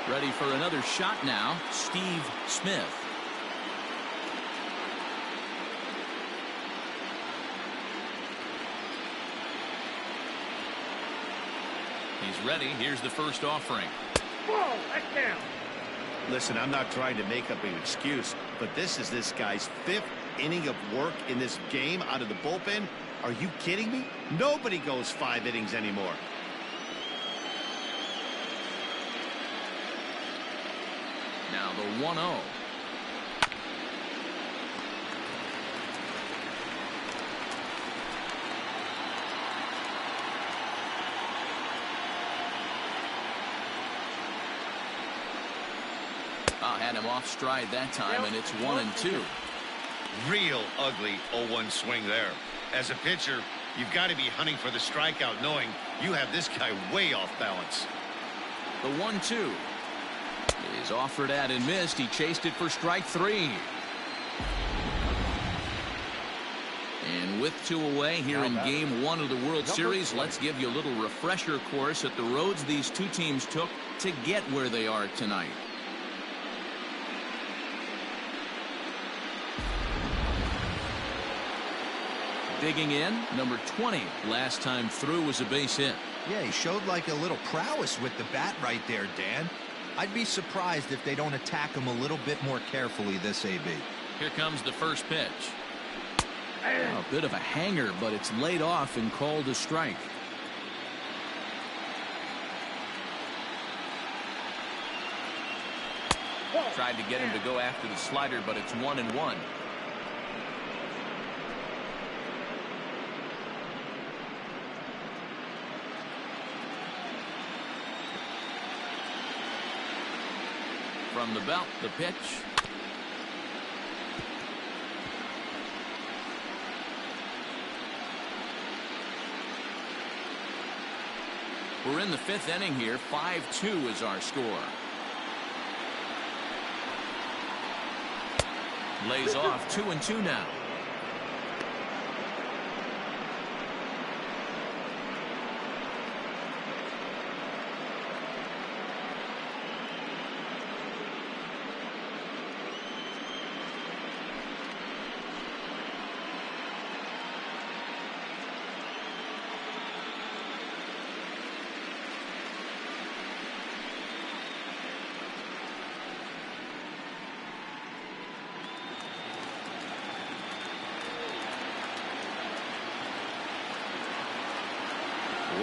Ready for another shot now, Steve Smith. He's ready. Here's the first offering. Whoa, that's down. Listen, I'm not trying to make up an excuse, but this is this guy's 5th inning of work in this game out of the bullpen. Are you kidding me? Nobody goes 5 innings anymore. Now the 1-0. Had him off stride that time, and it's 1-2. Real ugly 0-1 swing there. As a pitcher, you've got to be hunting for the strikeout, knowing you have this guy way off balance. The 1-2 is offered at and missed. He chased it for strike 3. And with 2 away here in game 1 of the World Series, let's give you a little refresher course at the roads these two teams took to get where they are tonight. Digging in, number 20. Last time through was a base hit. Yeah, he showed like a little prowess with the bat right there, Dan. I'd be surprised if they don't attack him a little bit more carefully this AB. Here comes the first pitch. A bit of a hanger, but it's laid off and called a strike. Tried to get him to go after the slider, but it's 1-1. From the belt, the pitch. We're in the 5th inning here. 5-2 is our score. Lays off 2-2 now.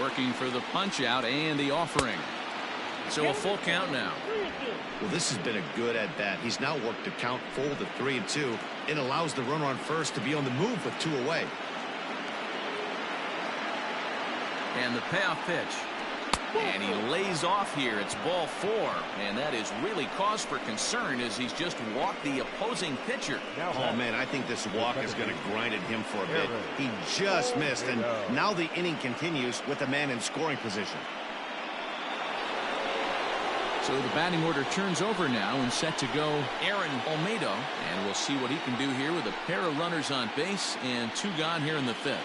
Working for the punch out and the offering. So a full count now. Well, this has been a good at bat. He's now worked the count full to 3-2. It allows the runner on first to be on the move with 2 away. And the payoff pitch. And he lays off here. It's ball 4. And that is really cause for concern as he's just walked the opposing pitcher. Oh, man, I think this walk is going to grind at him for a bit. He just missed, and now the inning continues with the man in scoring position. So the batting order turns over now and set to go Aaron Olmedo. And we'll see what he can do here with a pair of runners on base and 2 gone here in the 5th.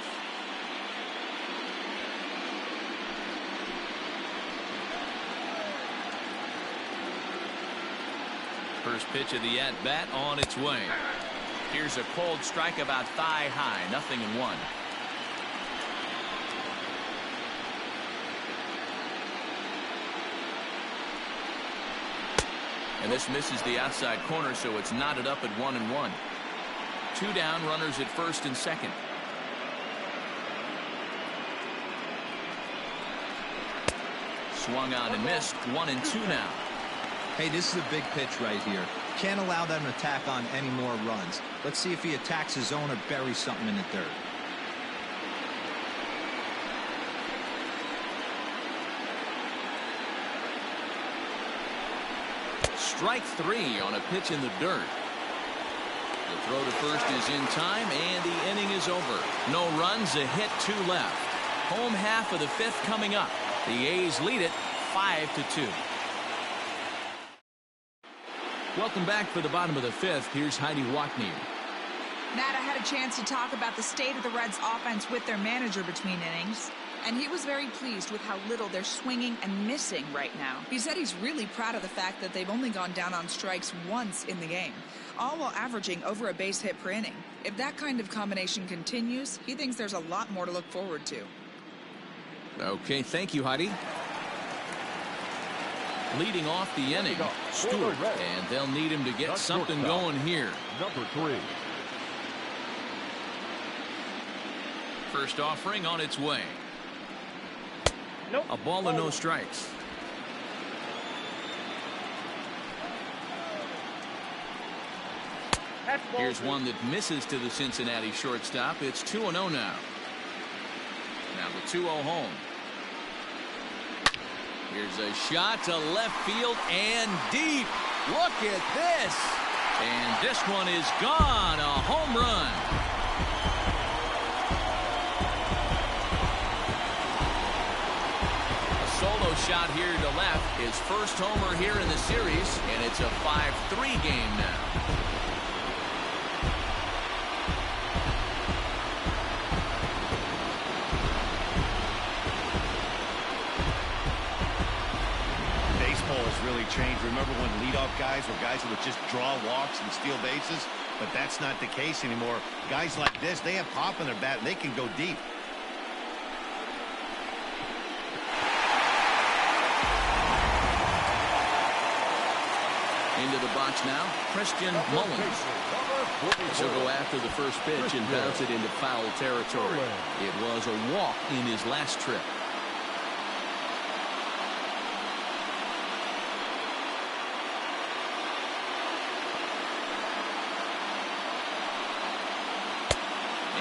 First pitch of the at-bat on its way. Here's a cold strike about thigh high. 0-1. And this misses the outside corner, so it's knotted up at 1-1. 2 down, runners at first and second. Swung on and missed. 1-2 now. Hey, this is a big pitch right here. Can't allow them to tack on any more runs. Let's see if he attacks his zone or buries something in the dirt. Strike 3 on a pitch in the dirt. The throw to first is in time, and the inning is over. No runs, a hit, 2 left. Home half of the 5th coming up. The A's lead it 5-2. Welcome back for the bottom of the 5th. Here's Heidi Watney. Matt, I had a chance to talk about the state of the Reds offense with their manager between innings, and he was very pleased with how little they're swinging and missing right now. He said he's really proud of the fact that they've only gone down on strikes once in the game, all while averaging over a base hit per inning. If that kind of combination continues, he thinks there's a lot more to look forward to. Okay, thank you, Heidi. Leading off the inning, Stewart, and they'll need him to get something going here. Number 3. First offering on its way. A ball and no strikes. Here's one that misses to the Cincinnati shortstop. It's 2-0 now. Now the 2-0 home. Here's a shot to left field and deep. Look at this. And this one is gone. A home run. A solo shot here to left. His first homer here in the series. And it's a 5-3 game now. Really changed. Remember when leadoff guys were guys who would just draw walks and steal bases? But that's not the case anymore. Guys like this, they have pop in their bat and they can go deep. Into the box now, Christian Mullins. He'll go after the first pitch and bounce it into foul territory. It was a walk in his last trip.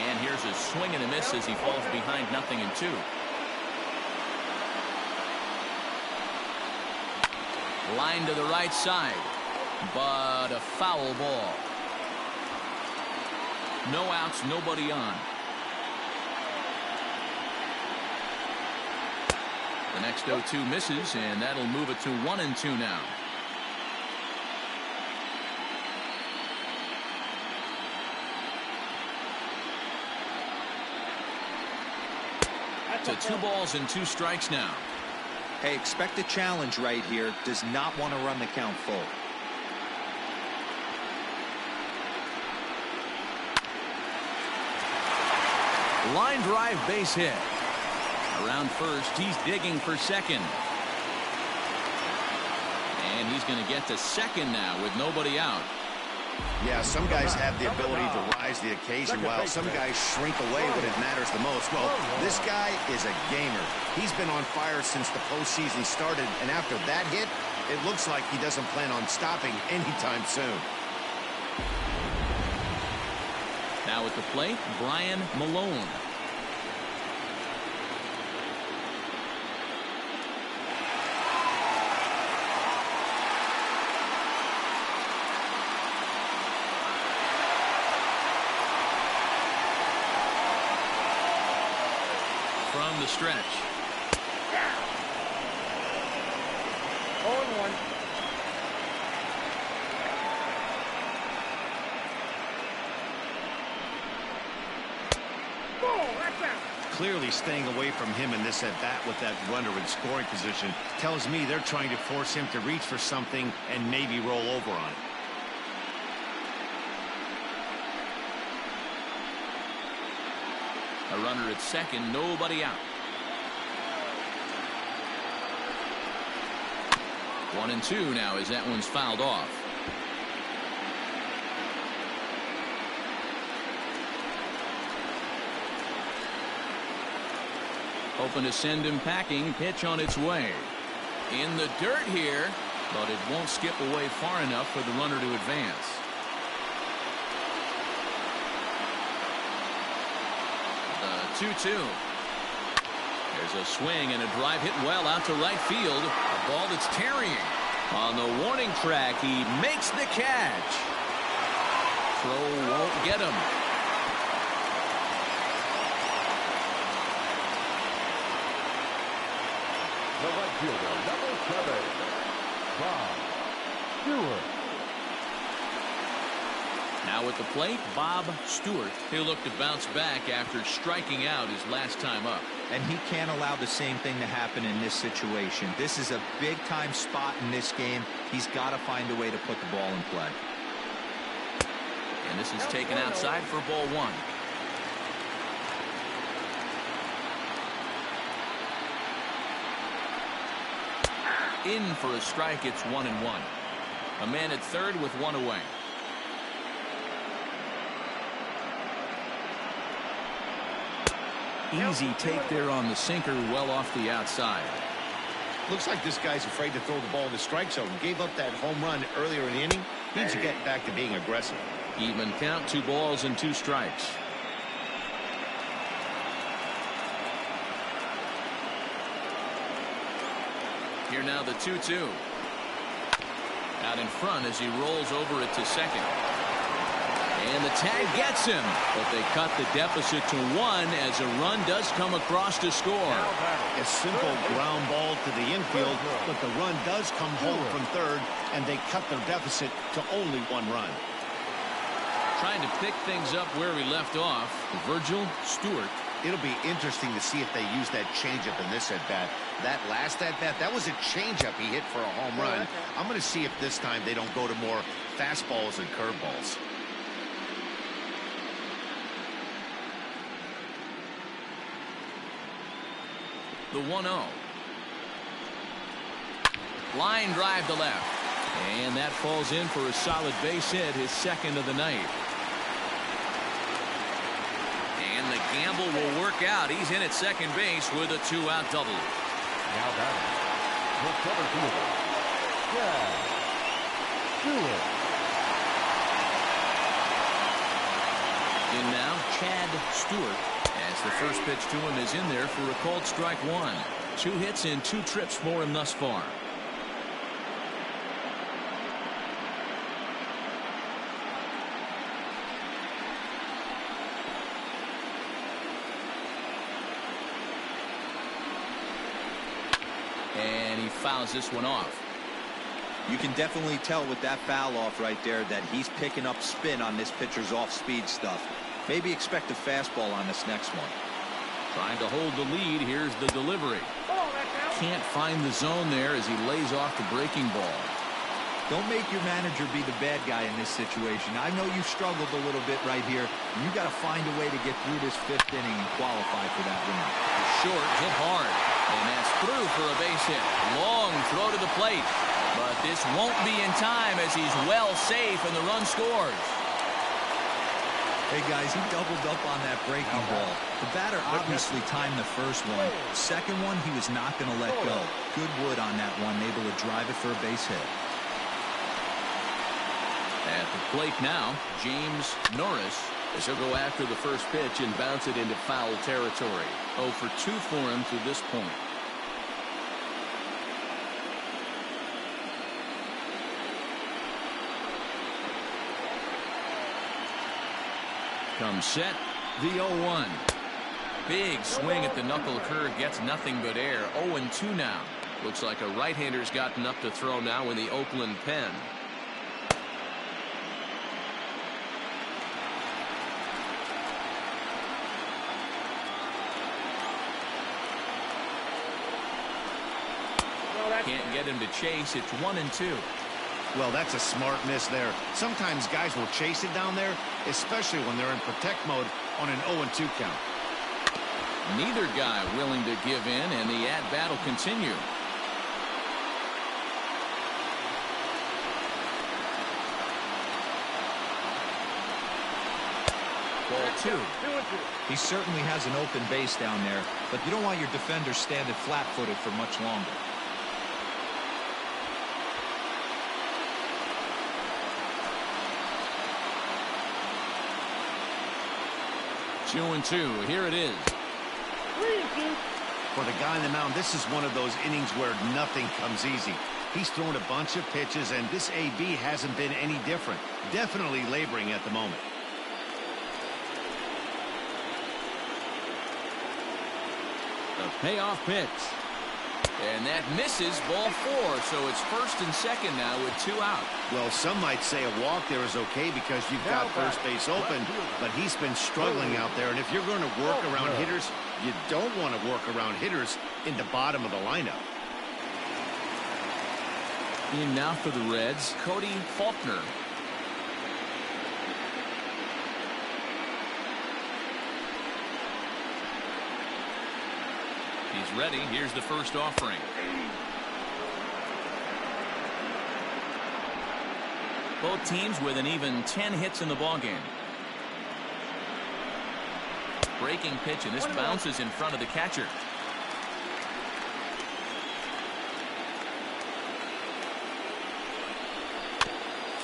And here's a swing and a miss as he falls behind 0-2. Line to the right side, but a foul ball. No outs, nobody on. The next 0-2 misses, and that'll move it to 1-2 now. To 2 balls and 2 strikes now. Hey, expect a challenge right here. Does not want to run the count full. Line drive base hit. Around first, he's digging for second. And he's going to get to second now with nobody out. Yeah, some guys have the ability to rise the occasion while some guys shrink away when it matters the most. Well, this guy is a gamer. He's been on fire since the postseason started, and after that hit, it looks like he doesn't plan on stopping anytime soon. Now at the plate, Brian Malone. From the stretch. 0-1. Clearly staying away from him in this at-bat with that runner in scoring position tells me they're trying to force him to reach for something and maybe roll over on it. A runner at second, nobody out. 1-2 now as that one's fouled off. Hoping to send him packing. Pitch on its way. In the dirt here, but it won't skip away far enough for the runner to advance. The 2-2. There's a swing and a drive hit well out to right field. A ball that's tarrying. On the warning track, he makes the catch. Throw won't get him. The right fielder, number 7, Bob Stewart. Now at the plate, Bob Stewart. He'll look to bounce back after striking out his last time up. And he can't allow the same thing to happen in this situation. This is a big-time spot in this game. He's got to find a way to put the ball in play. And this is taken outside for ball one. In for a strike. It's 1-1. A man at third with one away. Easy take there on the sinker, well off the outside. Looks like this guy's afraid to throw the ball in the strike zone. Gave up that home run earlier in the inning. Needs to get back to being aggressive. Even count, 2 balls and 2 strikes. Here now the 2-2. Out in front as he rolls over it to second. And the tag gets him, but they cut the deficit to 1 as a run does come across to score. A simple ground ball to the infield, but the run does come home from third, and they cut their deficit to only 1 run. Trying to pick things up where we left off, Virgil Stewart. It'll be interesting to see if they use that changeup in this at-bat. That last at-bat, that was a changeup he hit for a home run. I'm going to see if this time they don't go to more fastballs and curveballs. The 1-0. Line drive to left. And that falls in for a solid base hit, his second of the night. And the gamble will work out. He's in at second base with a 2-out double. Now batting, the center fielder, Chad Stewart. In now, Chad Stewart. As the first pitch to him is in there for a called strike 1. 2 hits and 2 trips for him thus far. And he fouls this one off. You can definitely tell with that foul off right there that he's picking up spin on this pitcher's off-speed stuff. Maybe expect a fastball on this next one. Trying to hold the lead. Here's the delivery. Can't find the zone there as he lays off the breaking ball. Don't make your manager be the bad guy in this situation. I know you struggled a little bit right here. You got to find a way to get through this 5th inning and qualify for that win. Short, hit hard. And that's through for a base hit. Long throw to the plate. But this won't be in time as he's well safe and the run scores. Hey, guys, he doubled up on that breaking ball. The batter obviously timed the first one. Second one, he was not going to let go. Good wood on that one, able to drive it for a base hit. At the plate now, James Norris, as he'll go after the first pitch and bounce it into foul territory. 0 for 2 for him to this point. Comes set, the 0-1. Big swing at the knuckle curve, gets nothing but air. 0-2 now. Looks like a right-hander's gotten up to throw now in the Oakland pen. Can't get him to chase. It's 1-2. Well, that's a smart miss there. Sometimes guys will chase it down there, especially when they're in protect mode on an 0-2 count. Neither guy willing to give in, and the at-bat will continue. Ball 2. He certainly has an open base down there, but you don't want your defender standing flat-footed for much longer. 2-2. Here it is. 3-2. For the guy on the mound, this is one of those innings where nothing comes easy. He's thrown a bunch of pitches, and this AB hasn't been any different. Definitely laboring at the moment. The payoff pitch. And that misses, ball 4. So it's first and second now with 2 out. Well, some might say a walk there is okay because you've got first base open, but he's been struggling out there. And if you're going to work around hitters, you don't want to work around hitters in the bottom of the lineup. In now for the Reds, Cody Faulkner. He's ready. Here's the first offering. Both teams with an even 10 hits in the ballgame. Breaking pitch, and this bounces in front of the catcher.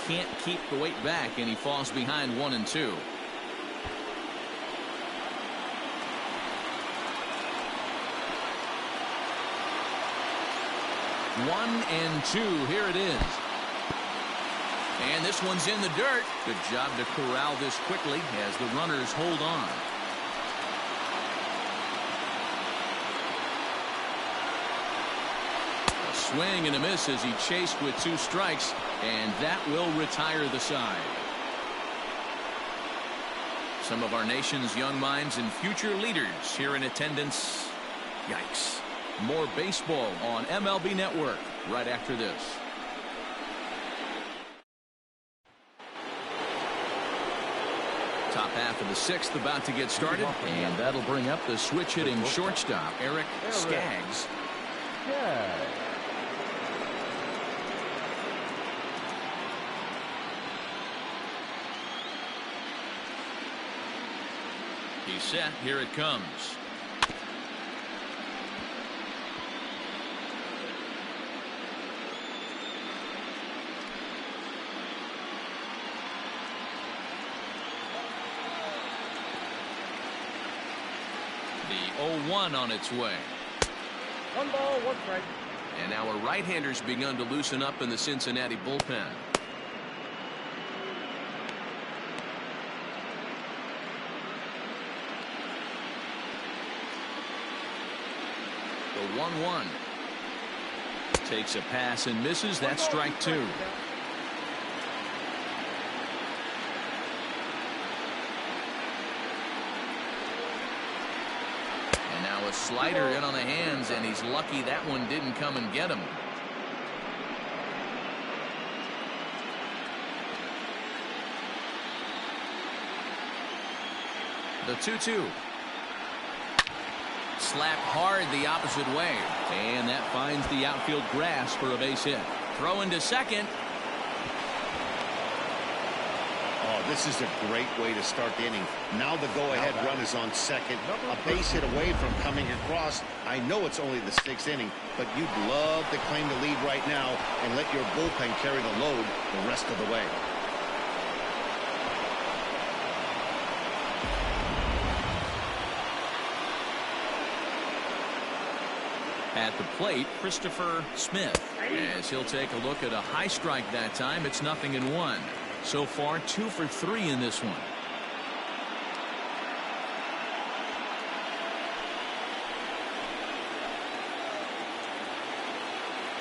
Can't keep the weight back, and he falls behind 1-2. 1-2. Here it is. And this one's in the dirt. Good job to corral this quickly as the runners hold on. A swing and a miss as he chased with 2 strikes, and that will retire the side. Some of our nation's young minds and future leaders here in attendance. Yikes. More baseball on MLB Network right after this. Top half of the 6th about to get started, and that'll bring up the switch-hitting shortstop, Eric Skaggs. He's set. Here it comes. The 0-1 on its way. 1 ball, 1 strike. And now a right-hander's begun to loosen up in the Cincinnati bullpen. The 1-1. Takes a pass and misses. That's strike 2. A slider in on the hands, and he's lucky that one didn't come and get him. The 2-2. Slapped hard the opposite way, and that finds the outfield grass for a base hit. Throwing to second. Oh, this is a great way to start the inning. Now the go-ahead run is on second. A base hit away from coming across. I know it's only the 6th inning, but you'd love to claim the lead right now and let your bullpen carry the load the rest of the way. At the plate, Christopher Smith. As he'll take a look at a high strike that time, it's 0-1. So far, 2 for 3 in this one.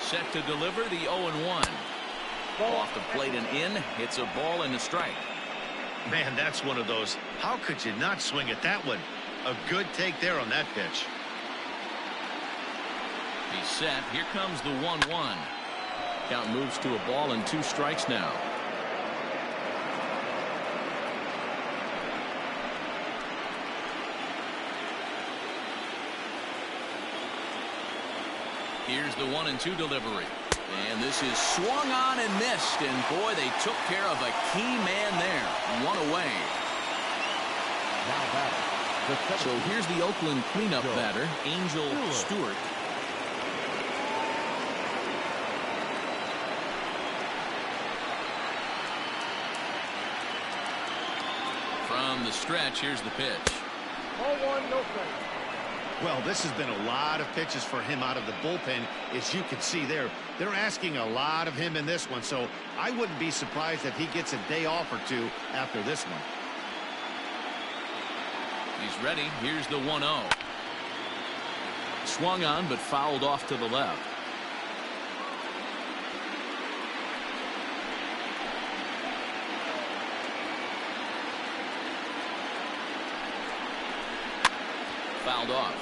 Set to deliver the 0-1. Off the plate and in. It's a ball and a strike. Man, that's one of those. How could you not swing at that one? A good take there on that pitch. He's set. Here comes the 1-1. Count moves to a ball and 2 strikes now. Here's the 1-2 delivery. And this is swung on and missed. And boy, they took care of a key man there. One away. Now batter. So here's the Oakland cleanup batter, Angel Stewart. From the stretch, here's the pitch. 0-1, no strike. Well, this has been a lot of pitches for him out of the bullpen. As you can see there, they're asking a lot of him in this one, so I wouldn't be surprised if he gets a day off or two after this one. He's ready. Here's the 1-0. Swung on, but fouled off to the left. Fouled off.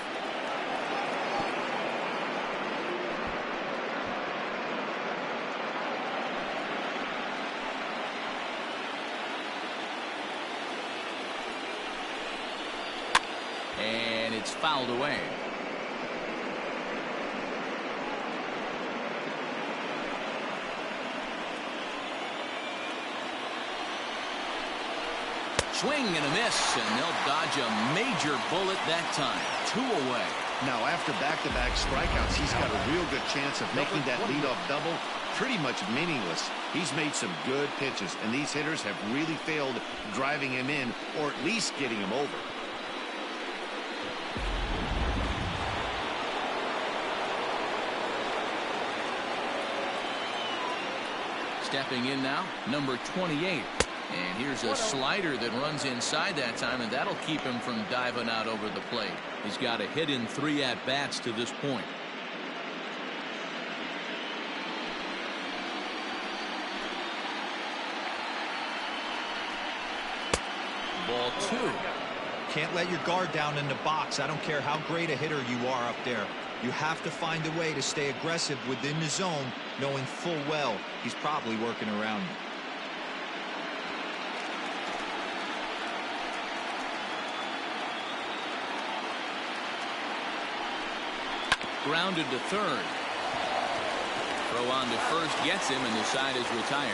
And it's fouled away. Swing and a miss, and they'll dodge a major bullet that time. 2 away. Now, after back-to-back strikeouts, he's got a real good chance of making that leadoff double pretty much meaningless. He's made some good pitches, and these hitters have really failed driving him in or at least getting him over. Stepping in now, number 28. And here's a slider that runs inside that time, and that'll keep him from diving out over the plate. He's got a hit in 3 at-bats to this point. Ball 2. Can't let your guard down in the box. I don't care how great a hitter you are up there. You have to find a way to stay aggressive within the zone, knowing full well he's probably working around you. Grounded to third. Throw on to first gets him, and the side is retired.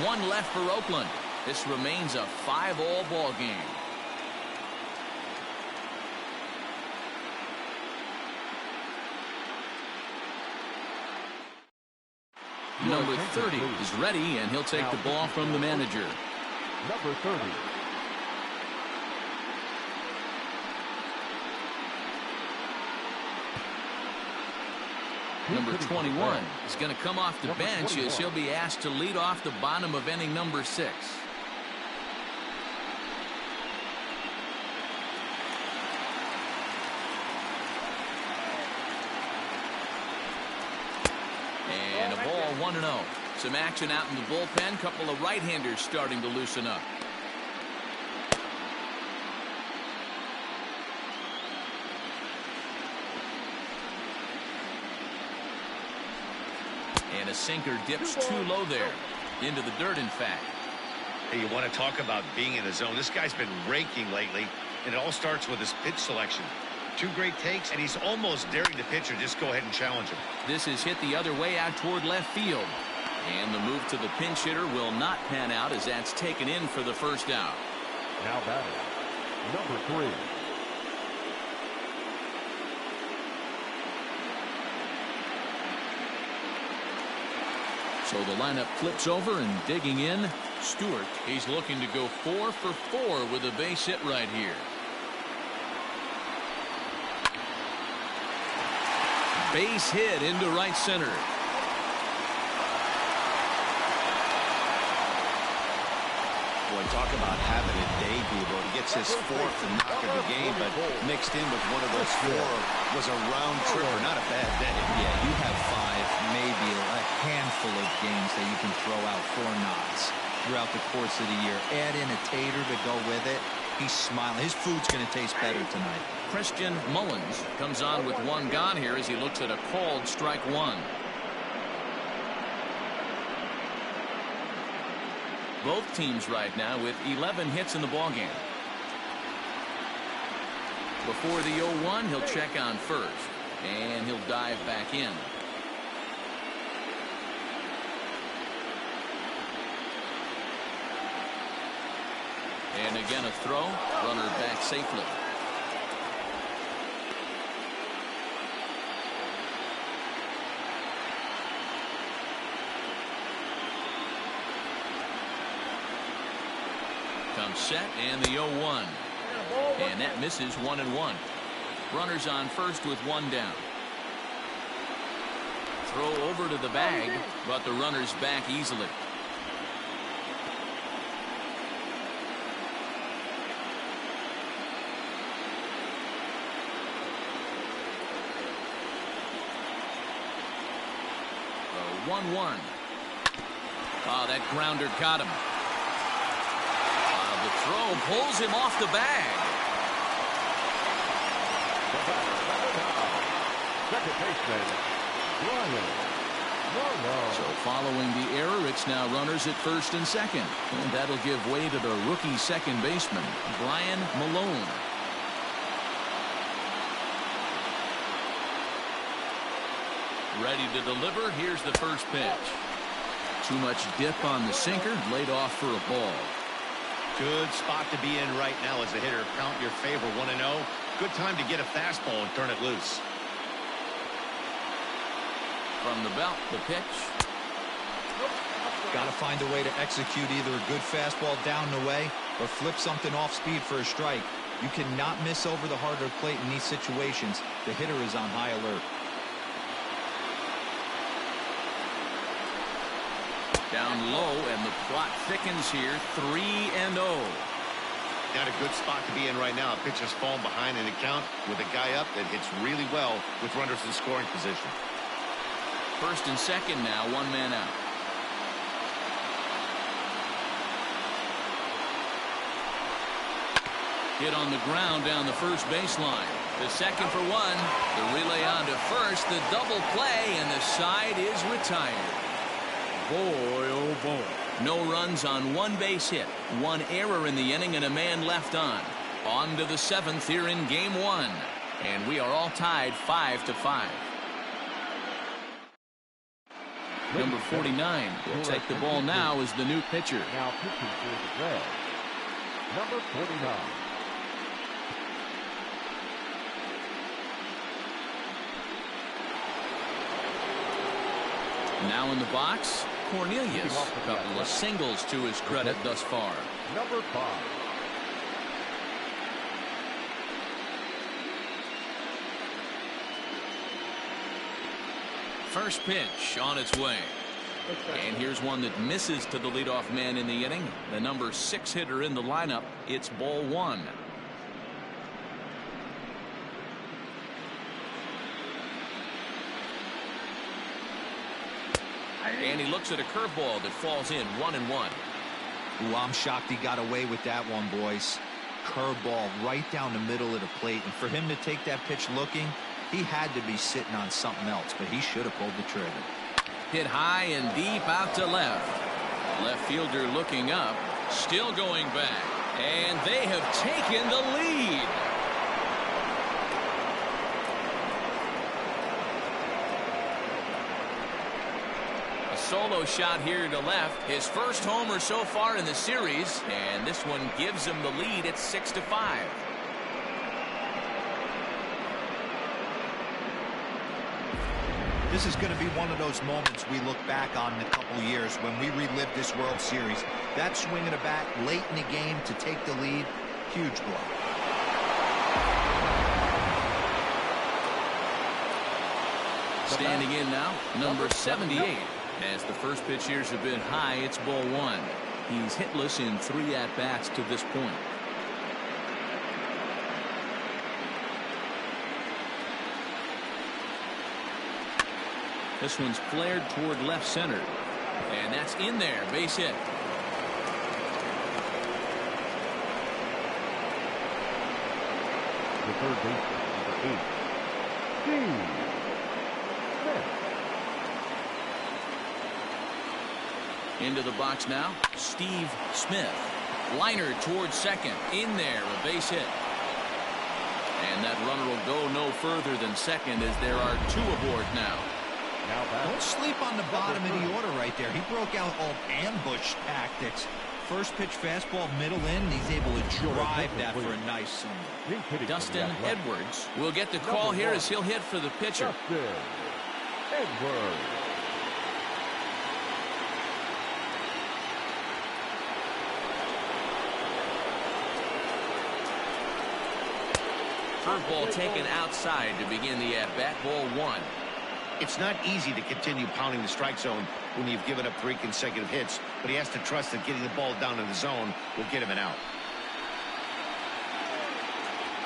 1 left for Oakland. This remains a 5-all ball game. Number 30 is ready, and he'll take the ball from the manager. Number 30. Number 21 is going to come off the bench as he'll be asked to lead off the bottom of inning number 6. And a ball 1-0. Some action out in the bullpen. Couple of right-handers starting to loosen up. And a sinker dips too low there. Into the dirt, in fact. Hey, you want to talk about being in the zone? This guy's been raking lately, and it all starts with his pitch selection. Two great takes, and he's almost daring the pitcher just go ahead and challenge him. This is hit the other way out toward left field. And the move to the pinch hitter will not pan out as that's taken in for the first out. Now batting, number 3. So the lineup flips over, and digging in, Stewart. He's looking to go 4 for 4 with a base hit right here. Base hit into right center. Boy, talk about having a debut. He gets his 4th knock of the game, but mixed in with one of those 4 was a round tripper. Not a bad day. Yeah, you have 5, maybe a handful of games that you can throw out 4 knocks throughout the course of the year. Add in a tater to go with it. He's smiling. His food's going to taste better tonight. Christian Mullins comes on with 1 gone here as he looks at a called strike 1. Both teams right now with 11 hits in the ballgame. Before the 0-1, he'll check on first, and he'll dive back in. And again a throw, runner back safely. Comes set, and the 0-1. And that misses 1-1. Runners on first with 1 down. Throw over to the bag, but the runner's back easily. The 1-1. Oh, that grounder caught him. The throw pulls him off the bag. Second baseman, Brian. So following the error, it's now runners at first and second. And that'll give way to the rookie second baseman, Brian Malone. Ready to deliver. Here's the first pitch. Too much dip on the sinker, laid off for a ball. Good spot to be in right now as a hitter. Count your favor 1-0. Good time to get a fastball and turn it loose. From the belt, the pitch. Got to find a way to execute either a good fastball down the way or flip something off speed for a strike. You cannot miss over the harder plate in these situations. The hitter is on high alert. Down low, and the plot thickens here. 3-0. Not a good spot to be in right now. A pitcher's falling behind in the count with a guy up that hits really well with runners in scoring position. First and second now, 1 man out. Hit on the ground down the first baseline. The second for 1. The relay on to first. The double play, and the side is retired. Boy, oh boy. No runs on 1 base hit. 1 error in the inning and a man left on. On to the 7th here in game 1. And we are all tied 5-5. Number 49 will take the ball now as the new pitcher. Now pitching for the Reds, number 49. Now in the box, Cornelius. A couple of singles to his credit thus far. Number 5. First pitch on its way. And here's one that misses to the leadoff man in the inning. The number 6 hitter in the lineup. It's ball 1. And he looks at a curveball that falls in 1-1. Ooh, I'm shocked he got away with that one, boys. Curveball right down the middle of the plate. And for him to take that pitch looking, he had to be sitting on something else, but he should have pulled the trigger. Hit high and deep out to left. Left fielder looking up, still going back. And they have taken the lead. solo shot here to left. His first homer so far in the series, and this one gives him the lead at 6-5. This is going to be one of those moments we look back on in a couple of years when we relive this World Series. That swing of the bat late in the game to take the lead, huge blow. Standing in now, number 78. As the first pitch here have been high, it's ball one. He's hitless in 3 at-bats to this point. This one's flared toward left center. And that's in there. Base hit. The third baseman, number 8, Steve Smith. Into the box now, Steve Smith. Liner towards second. In there, a base hit. And that runner will go no further than second as there are 2 aboard now. Don't sleep on the bottom of the order right there. He broke out all ambush tactics. First pitch fastball, middle in. He's able to drive that for a nice single. Dustin Edwards will get the call here as he'll hit for the pitcher. Dustin Edwards. Curveball taken outside to begin the at-bat. Ball one. It's not easy to continue pounding the strike zone when you've given up 3 consecutive hits, but he has to trust that getting the ball down in the zone will get him an out.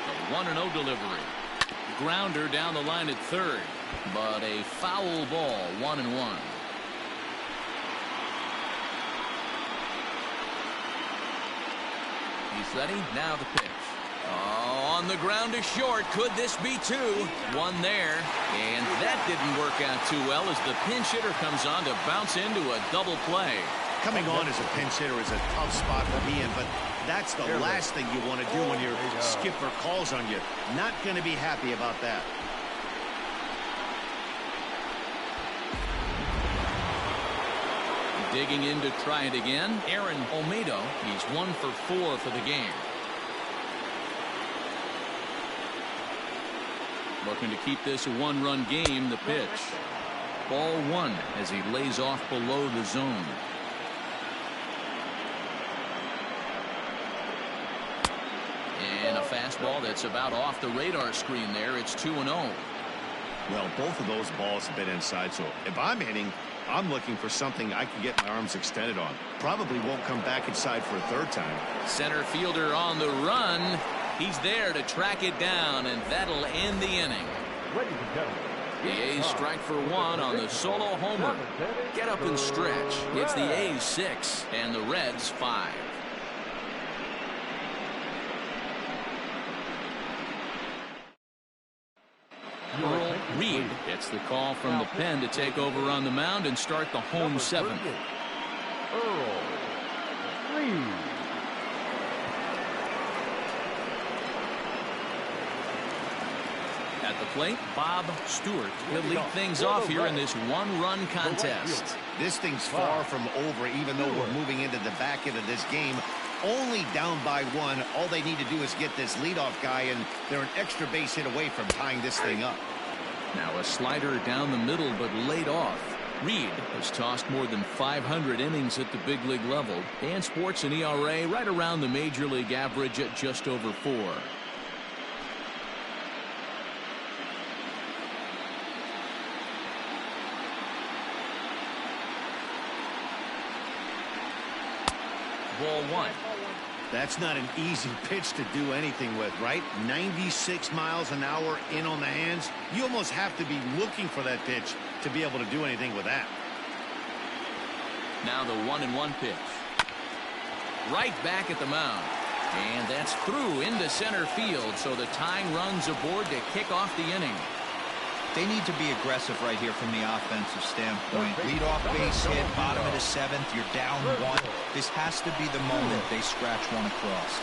A 1-0 delivery. Grounder down the line at third, but a foul ball. 1-1. He's ready. Now the pitch. Oh, on the ground to short. Could this be 2? 1 there. And that didn't work out too well as the pinch hitter comes on to bounce into a double play. Coming on as a pinch hitter is a tough spot to be in, but that's the last thing you want to do when your skipper calls on you. Not going to be happy about that. Digging in to try it again, Aaron Olmedo. He's 1 for 4 for the game. Looking to keep this a 1-run game. The pitch. Ball 1 as he lays off below the zone. And a fastball that's about off the radar screen there. It's 2-0. Well, both of those balls have been inside, so if I'm hitting, I'm looking for something I can get my arms extended on. Probably won't come back inside for a 3rd time. Center fielder on the run. He's there to track it down, and that'll end the inning. Ladies and gentlemen, The A's strike for 1 on the solo homer. Get up and stretch. It's the A's 6 and the Reds 5. Earl Reed gets the call from the pen to take over on the mound and start the home 7th. Earl Reed. At the plate, Bob Stewart will lead things off here in this 1-run contest. This thing's far from over, even though we're moving into the back end of this game. Only down by 1. All they need to do is get this leadoff guy, and they're an extra base hit away from tying this thing up. Now a slider down the middle, but laid off. Reed has tossed more than 500 innings at the big league level and sports an ERA right around the major league average at just over 4. Ball 1. That's not an easy pitch to do anything with, right? 96 miles an hour in on the hands. You almost have to be looking for that pitch to be able to do anything with that. Now the 1-1 pitch. Right back at the mound. And that's through into center field, so the tying runs aboard to kick off the inning. They need to be aggressive right here from the offensive standpoint. Lead off base hit, bottom of the 7th, you're down 1. This has to be the moment they scratch one across.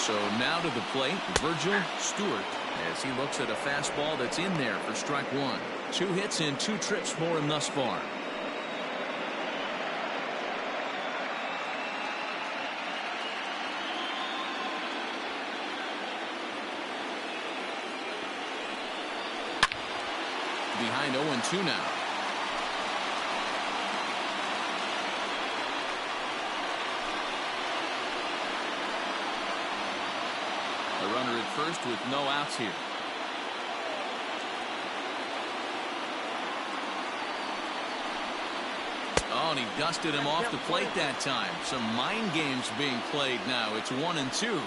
So now to the plate, Virgil Stewart, as he looks at a fastball that's in there for strike one. 2 hits and 2 trips for him thus far. Behind 0-2 now. A runner at first with no outs here. Oh, and he dusted him off the plate that time. Some mind games being played now. It's 1-2.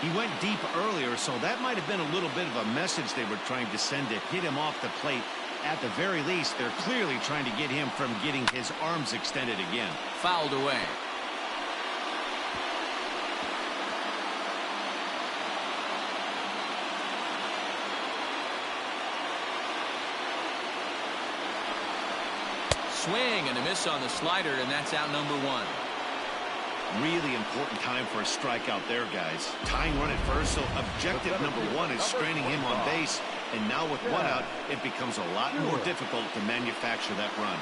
He went deep earlier, so that might have been a little bit of a message they were trying to send to hit him off the plate. At the very least, they're clearly trying to get him from getting his arms extended again. Fouled away. Swing and a miss on the slider, and that's out number 1. Really important time for a strikeout there, guys. Tying run at first, so objective number 1 is straining him on base. And now with 1 out, it becomes a lot more difficult to manufacture that run.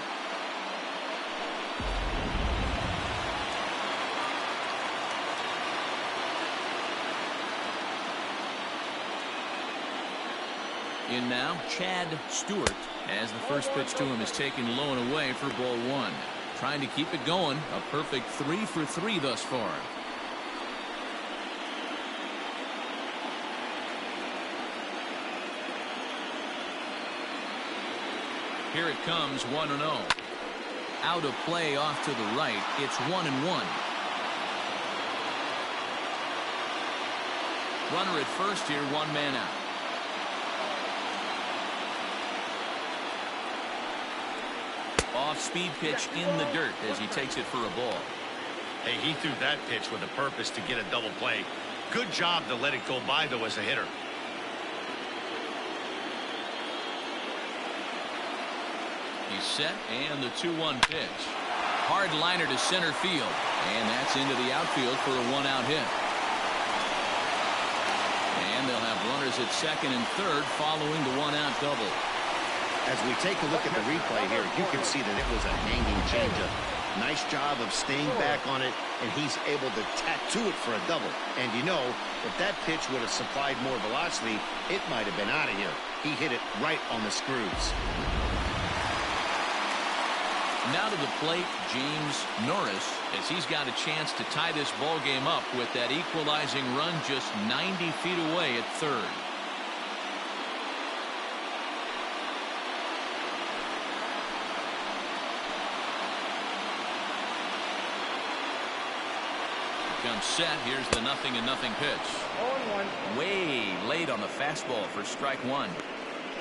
In now, Chad Stewart, as the first pitch to him is taken low and away for ball 1. Trying to keep it going. A perfect 3 for 3 thus far. Here it comes, 1-0. Out of play off to the right. It's 1-1. Runner at first here, 1 man out. Off-speed pitch in the dirt as he takes it for a ball. Hey, he threw that pitch with a purpose to get a double play. Good job to let it go by, though, as a hitter. He's set, and the 2-1 pitch. Hard liner to center field, and that's into the outfield for a 1-out hit. And they'll have runners at second and third following the 1-out double. As we take a look at the replay here, you can see that it was a hanging changeup. Nice job of staying back on it, and he's able to tattoo it for a double. And you know, if that pitch would have supplied more velocity, it might have been out of here. He hit it right on the screws. Now to the plate, James Norris, as he's got a chance to tie this ball game up with that equalizing run just 90 feet away at third. Comes set. Here's the 0-0 pitch. 0-1. Way late on the fastball for strike 1.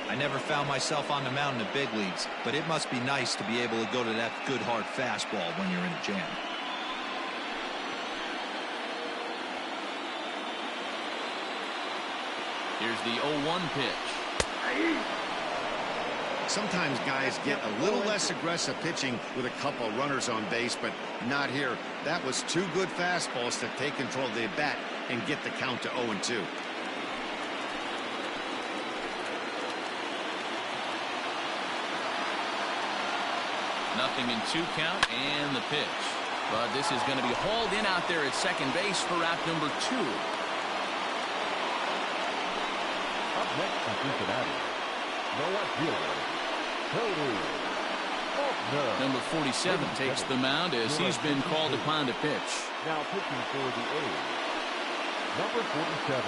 I never found myself on the mound in the big leagues, but it must be nice to be able to go to that good hard fastball when you're in a jam. Here's the 0-1 pitch. Sometimes guys get a little less aggressive pitching with a couple runners on base, but not here. That was 2 good fastballs to take control of the bat and get the count to 0-2. Nothing in 2 count, and the pitch. But this is going to be hauled in out there at second base for out number 2. Up next from Cincinnati, no outfielder, Cody. Number 47 takes the mound as he's been called upon to pitch. Now pitching for the A's, number 47.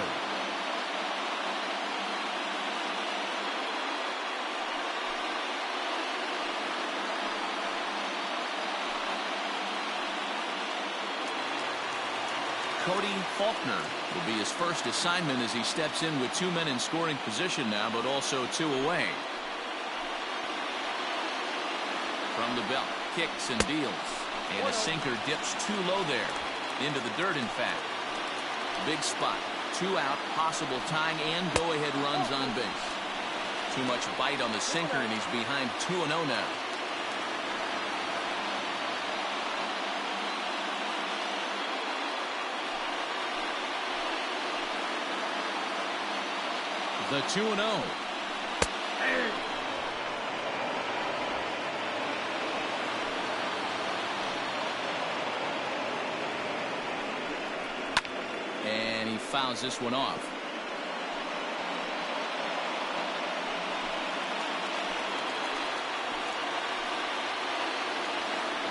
Cody Faulkner will be his first assignment as he steps in with 2 men in scoring position now, but also 2 away. From the belt, kicks and deals. And a sinker dips too low there. Into the dirt, in fact. Big spot. 2 out, possible tying and go-ahead runs on base. Too much bite on the sinker, and he's behind 2-0 now. The 2-0. And he fouls this one off.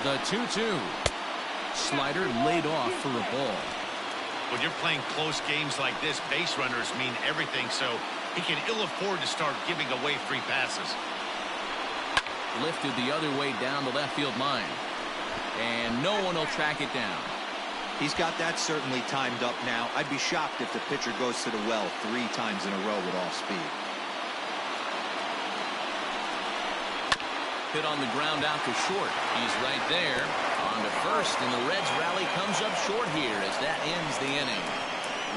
The 2-2. Slider laid off for a ball. When you're playing close games like this, base runners mean everything, so he can ill afford to start giving away free passes. Lifted the other way down the left field line. And no one will track it down. He's got that certainly timed up now. I'd be shocked if the pitcher goes to the well 3 times in a row with off speed. Hit on the ground out to short. He's right there. On to first, and the Reds rally comes up short here as that ends the inning.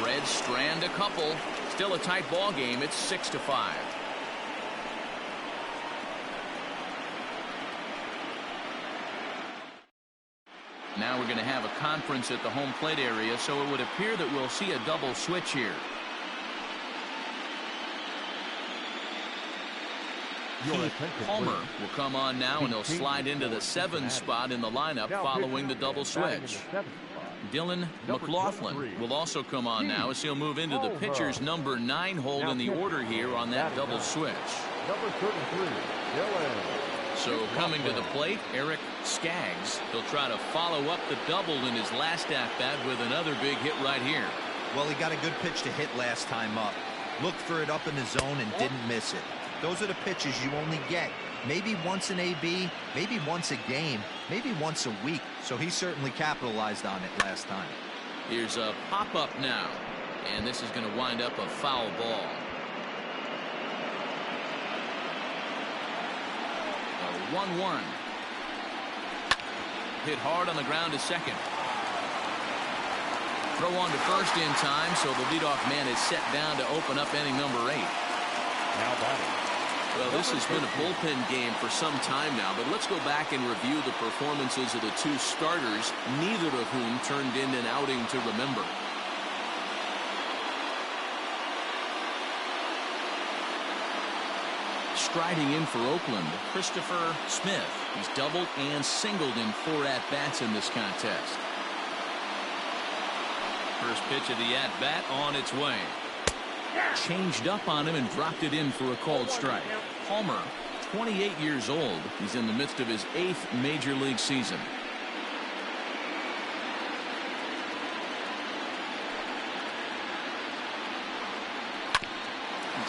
Reds strand a couple. Still a tight ball game. It's 6-5. Now we're going to have a conference at the home plate area, so it would appear that we'll see a double switch here. Keith Palmer will come on now, and he'll slide into the 7th spot in the lineup following the double switch. Dylan McLaughlin will also come on now as he'll move into the pitcher's number 9 hold in the order here on that double switch. Number 33, Dylan. So coming to the plate, Eric Skaggs. He'll try to follow up the double in his last at-bat with another big hit right here. Well, he got a good pitch to hit last time up. Looked for it up in the zone and didn't miss it. Those are the pitches you only get. Maybe once an AB, maybe once a game, maybe once a week. So he certainly capitalized on it last time. Here's a pop-up now. And this is going to wind up a foul ball. A 1-1. Hit hard on the ground to second. Throw on to first in time, so the leadoff man is set down to open up inning number 8. Now batting. Well, this has been a bullpen game for some time now, but let's go back and review the performances of the 2 starters, neither of whom turned in an outing to remember. Striding in for Oakland, Christopher Smith. He's doubled and singled in 4 at-bats in this contest. First pitch of the at-bat on its way. Changed up on him and dropped it in for a called strike. Palmer, 28 years old. He's in the midst of his 8th major league season.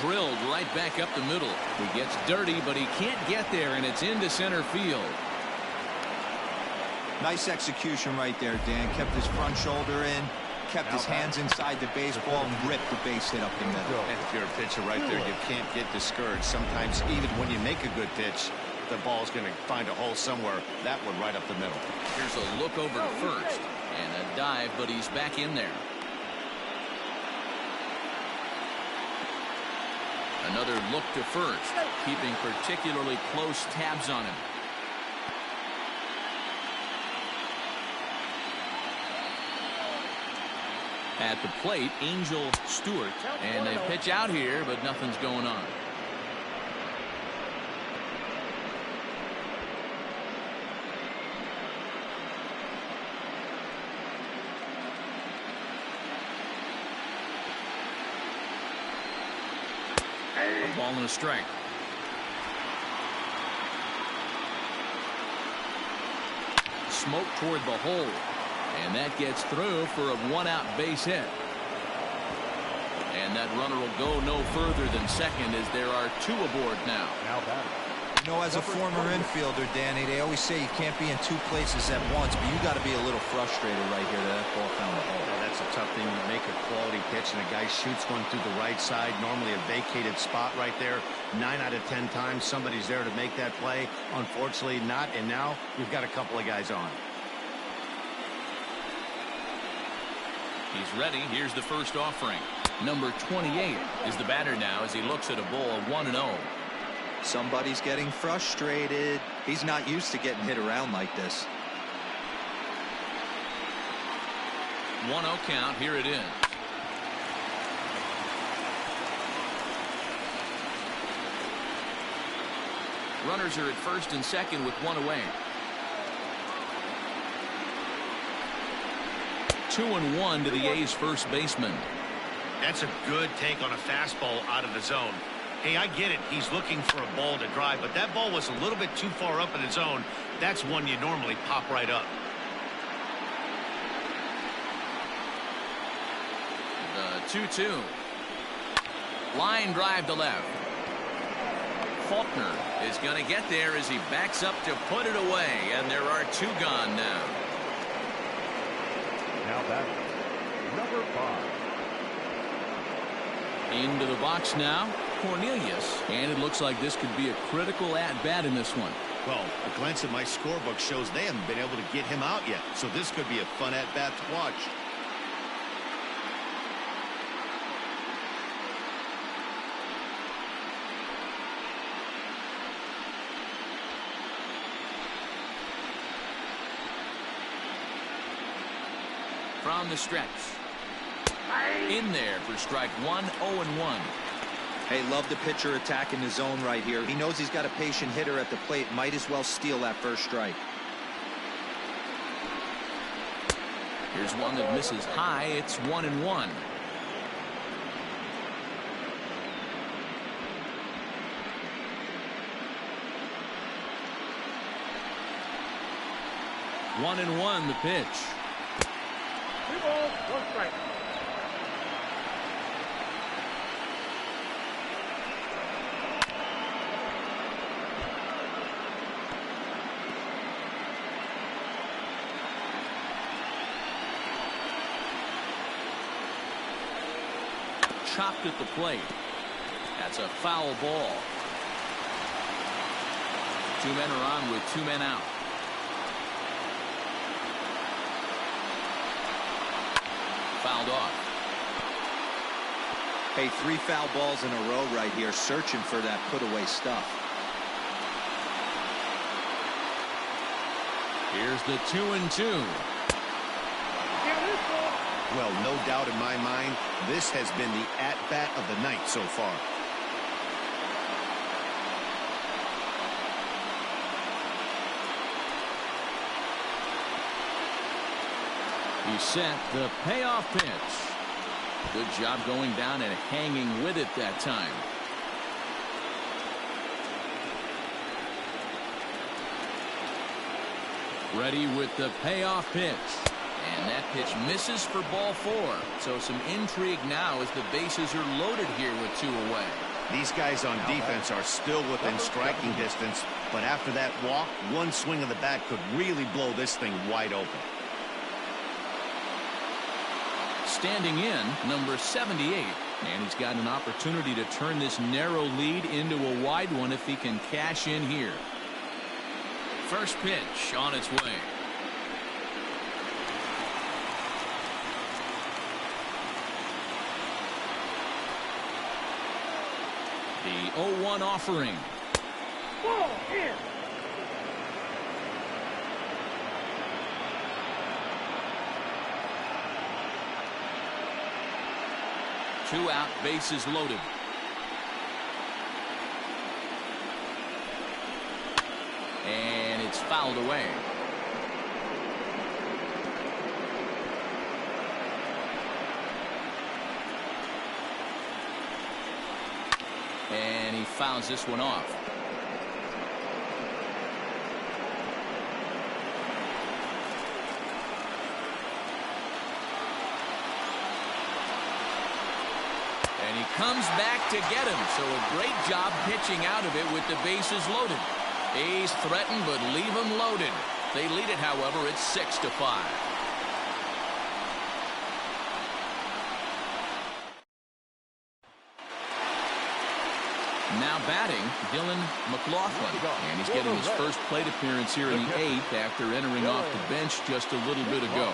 Drilled right back up the middle. He gets dirty, but he can't get there, and it's into center field. Nice execution right there, Dan. Kept his front shoulder in, kept his hands inside the baseball, and ripped the base hit up the middle. And if you're a pitcher right there, you can't get discouraged. Sometimes even when you make a good pitch, the ball's going to find a hole somewhere. That one right up the middle. Here's a look over to first and a dive, but he's back in there. Another look to first, keeping particularly close tabs on him. At the plate, Angel Stewart, and they pitch out here, but nothing's going on. A ball and a strike. Smoke toward the hole. And that gets through for a 1-out base hit. And that runner will go no further than second as there are 2 aboard now. Now batting. You know, as a former infielder, Danny, they always say you can't be in 2 places at once, but you got to be a little frustrated right here that ball found the hole. Oh, that's a tough thing to make a quality pitch, and a guy shoots one through the right side, normally a vacated spot right there. 9 out of 10 times somebody's there to make that play. Unfortunately not, and now we've got a couple of guys on. He's ready. Here's the first offering. Number 28 is the batter now as he looks at a ball 1-0. Somebody's getting frustrated. He's not used to getting hit around like this. 1-0 count. Here it is. Runners are at first and second with one away. 2-1 to the A's first baseman. That's a good take on a fastball out of the zone. Hey, I get it. He's looking for a ball to drive, but that ball was a little bit too far up in the zone. That's one you normally pop right up. The 2-2. Line drive to left. Faulkner is going to get there as he backs up to put it away, and there are two gone now. Now that's number 5. Into the box now, Cornelius, and it looks like this could be a critical at-bat in this one. Well, a glance at my scorebook shows they haven't been able to get him out yet, so this could be a fun at-bat to watch. From the stretch. In there for strike one, 0-1. Hey, love the pitcher attacking the zone right here. He knows he's got a patient hitter at the plate. Might as well steal that first strike. Here's one that misses high. It's 1-1. One and one, the pitch. 2 balls, 1 strike. Chopped at the plate. That's a foul ball. 2 men are on with 2 men out. Fouled off. Hey, 3 foul balls in a row right here, searching for that put-away stuff. Here's the 2-2. Well, no doubt in my mind, this has been the at-bat of the night so far. He sent the payoff pitch. Good job going down and hanging with it that time. Ready with the payoff pitch. And that pitch misses for ball 4. So some intrigue now as the bases are loaded here with 2 away. These guys on defense are still within striking distance, but after that walk, one swing of the bat could really blow this thing wide open. Standing in, number 78. And he's got an opportunity to turn this narrow lead into a wide one if he can cash in here. First pitch on its way. The 0-1 offering. Ball in. Two out, bases loaded. And it's fouled away. And he fouls this one off. And he comes back to get him. So a great job pitching out of it with the bases loaded. A's threaten, but leave them loaded. They lead it, however, it's 6-5. Now batting, Dylan McLaughlin. And he's getting his first plate appearance here in the 8th after entering off the bench just a little bit ago.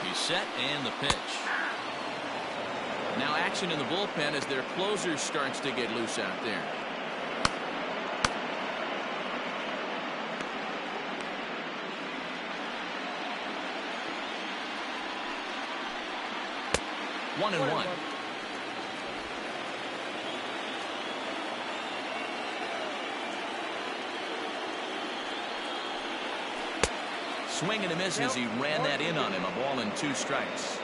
He's set and the pitch. Now action in the bullpen as their closer starts to get loose out there. 1-1. Swing and a miss as he ran that in on him. A ball and 2 strikes.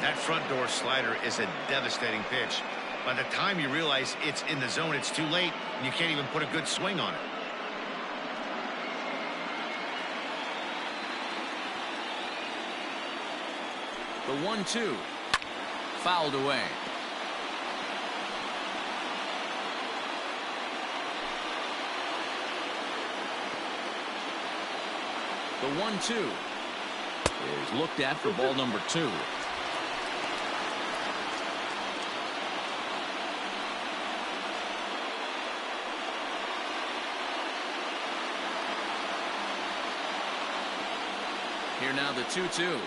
That front door slider is a devastating pitch. By the time you realize it's in the zone, it's too late, and you can't even put a good swing on it. The 1-2. Fouled away. The 1-2 is looked at for ball number 2. Here now the 2-2.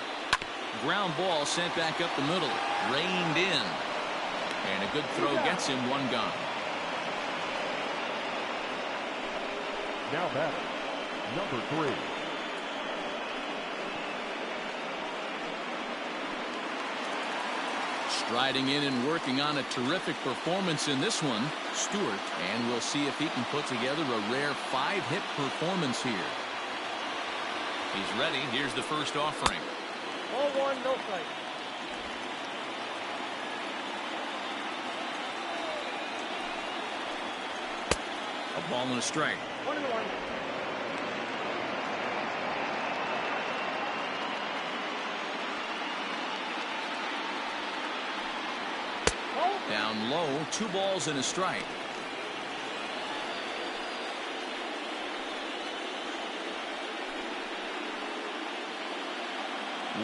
Ground ball sent back up the middle. Reined in. And a good throw gets him 1 gone. Now batter, number 3. Striding in and working on a terrific performance in this one, Stewart. And we'll see if he can put together a rare 5-hit performance here. He's ready. Here's the first offering. Ball 1, no strike. A ball and a strike. 1-1. Down low, 2 balls and a strike.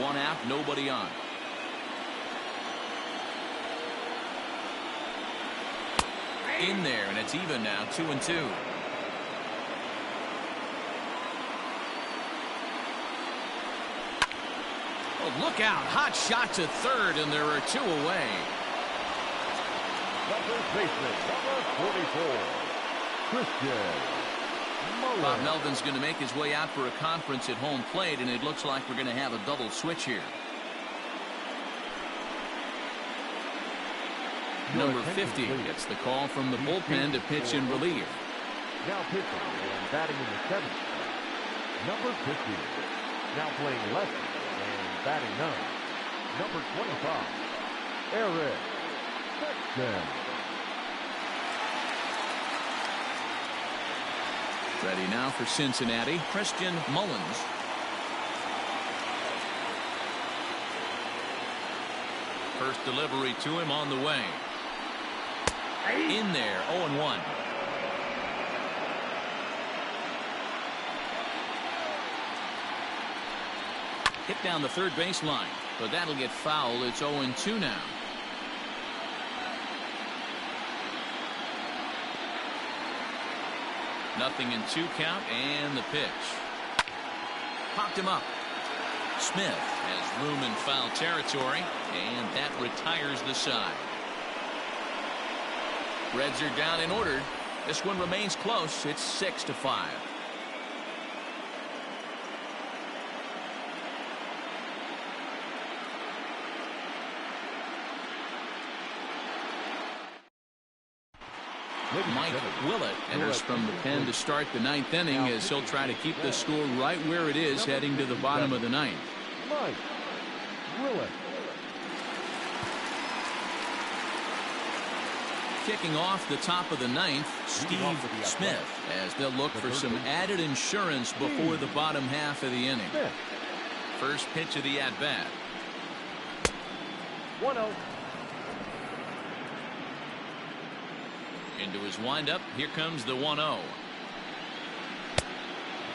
One out, nobody on. In there, and it's even now, 2-2. Oh, look out. Hot shot to third, and there are 2 away. The first baseman, number 44, Christian. Bob Melvin's going to make his way out for a conference at home plate, and it looks like we're going to have a double switch here. Number 50 gets the call from the bullpen to pitch in relief. Now pitching and batting in the 7th. Number 50. Now playing left and batting 9th. Number 25. Eric Sexton. Ready now for Cincinnati, Christian Mullins. First delivery to him on the way. In there, 0-1. Hit down the third baseline, but that'll get fouled. It's 0-2 now. Nothing in 2 count, and the pitch. Popped him up. Smith has room in foul territory, and that retires the side. Reds are down and ordered. This one remains close. It's 6-5. Mike Willett enters from the pen to start the 9th inning as he'll try to keep the score right where it is heading to the bottom of the 9th. Mike Willett. Kicking off the top of the 9th, Steve Smith, as they'll look for some added insurance before the bottom half of the inning. First pitch of the at-bat. 1-0. Into his windup, here comes the 1-0.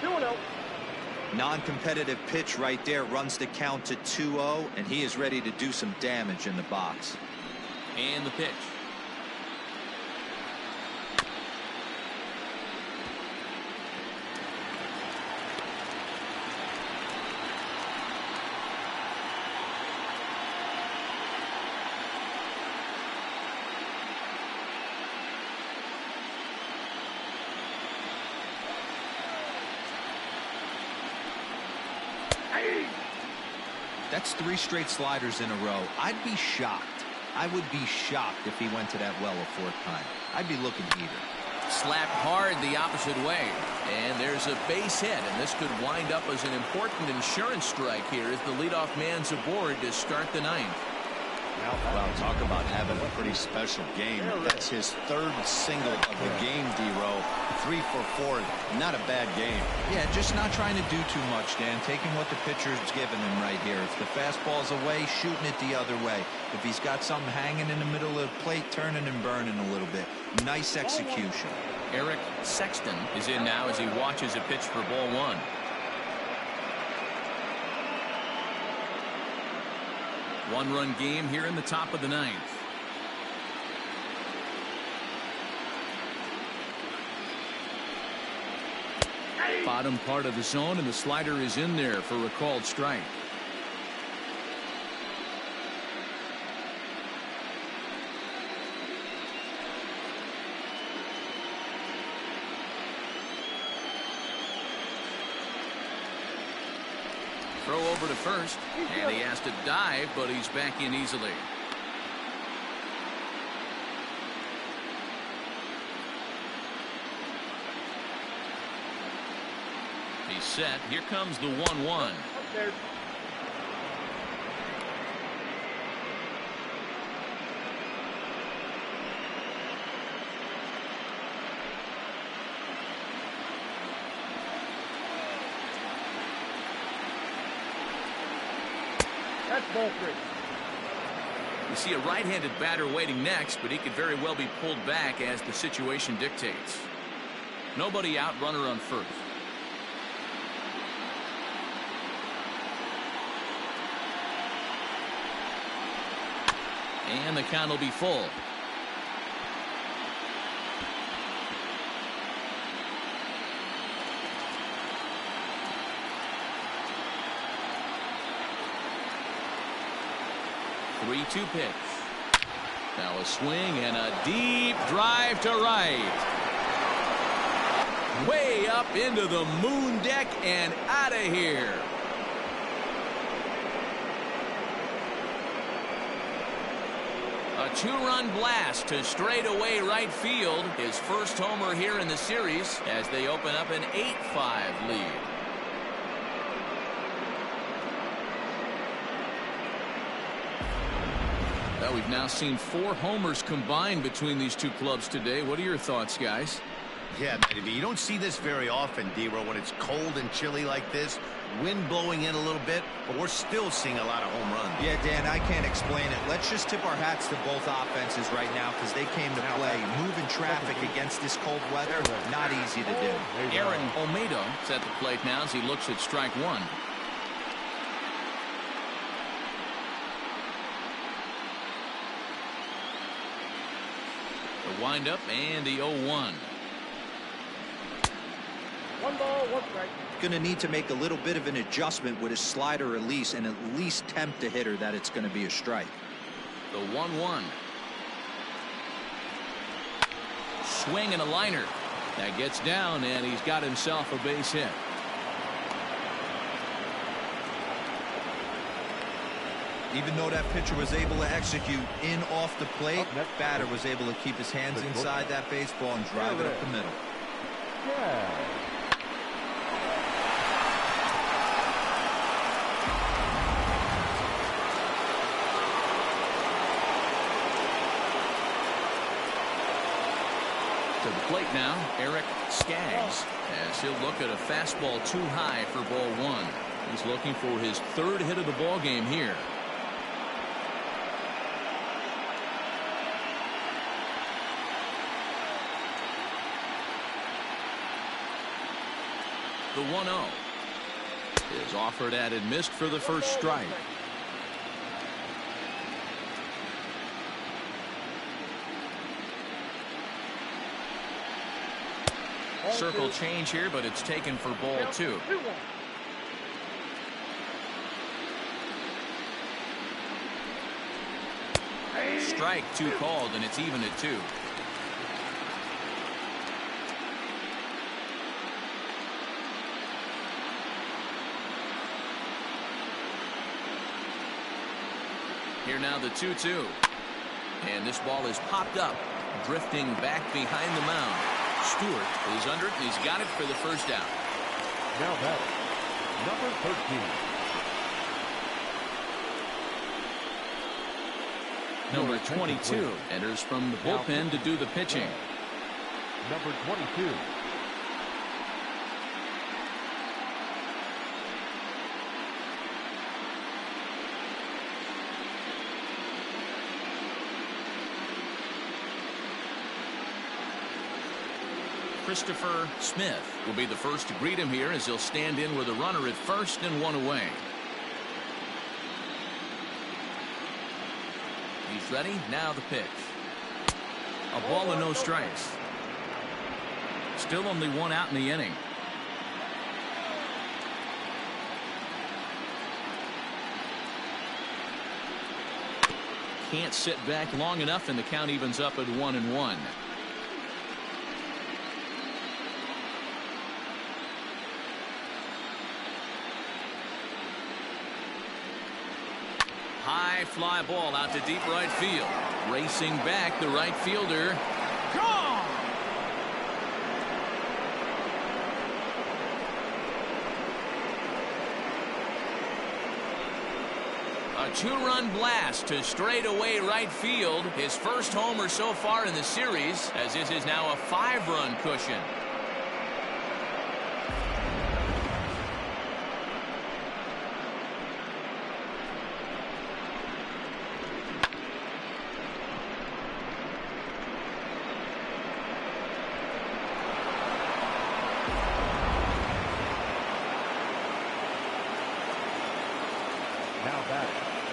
2-0. Non-competitive pitch right there, runs the count to 2-0, and he is ready to do some damage in the box. And the pitch. That's 3 straight sliders in a row. I'd be shocked. I would be shocked if he went to that well a 4th time. I'd be looking heated. Slapped hard the opposite way. And there's a base hit, and this could wind up as an important insurance strike here as the leadoff man's aboard to start the 9th. Well, talk about having a pretty special game. That's his 3rd single of the game, D-Row. 3 for 4. Not a bad game. Yeah, just not trying to do too much, Dan. Taking what the pitcher's giving him right here. If the fastball's away, shooting it the other way. If he's got something hanging in the middle of the plate, turning and burning a little bit. Nice execution. Eric Sexton is in now as he watches a pitch for ball 1. One-run game here in the top of the 9th. Bottom part of the zone, and the slider is in there for a called strike. Throw over to first, and he has to dive, but he's back in easily. He's set. Here comes the 1-1. There. That's ball 3. You see a right-handed batter waiting next, but he could very well be pulled back as the situation dictates. Nobody out, runner on first. And the count will be full. Three-two pitch. Now a swing and a deep drive to right. Way up into the moon deck and out of here. A 2-run blast to straightaway right field. His first homer here in the series as they open up an 8-5 lead. Well, we've now seen 4 homers combined between these two clubs today. What are your thoughts, guys? Yeah, you don't see this very often, D-Row, when it's cold and chilly like this. Wind blowing in a little bit, but we're still seeing a lot of home runs. Yeah, Dan, I can't explain it. Let's just tip our hats to both offenses right now because they came to play. Moving traffic against this cold weather, not easy to do. Aaron Olmedo is at the plate now as he looks at strike 1. The windup and the 0-1. 1 ball, 1 strike. Going to need to make a little bit of an adjustment with his slider release and at least tempt the hitter that it's going to be a strike. The 1-1. Swing and a liner. That gets down, and he's got himself a base hit. Even though that pitcher was able to execute in off the plate, that batter was able to keep his hands inside that baseball and drive it up the middle. Yeah. To the plate now, Eric Skaggs, as he'll look at a fastball too high for ball 1. He's looking for his 3rd hit of the ball game here. The 1-0 is offered at and missed for the first strike. Circle change here, but it's taken for ball 2. Strike 2 called, and it's even at 2. Here now the 2-2. And this ball is popped up, drifting back behind the mound. Stewart is under it, and he's got it for the first out. Now batting, number 13. Number 22 enters from the bullpen to do the pitching. Number 22. Christopher Smith will be the first to greet him here as he'll stand in with a runner at first and one away. He's ready. Now the pitch. A ball and no strikes. Still only one out in the inning. Can't sit back long enough, and the count evens up at 1-1. High fly ball out to deep right field. Racing back, the right fielder. Gone! A two-run blast to straightaway right field. His first homer so far in the series, as this is now a 5-run cushion.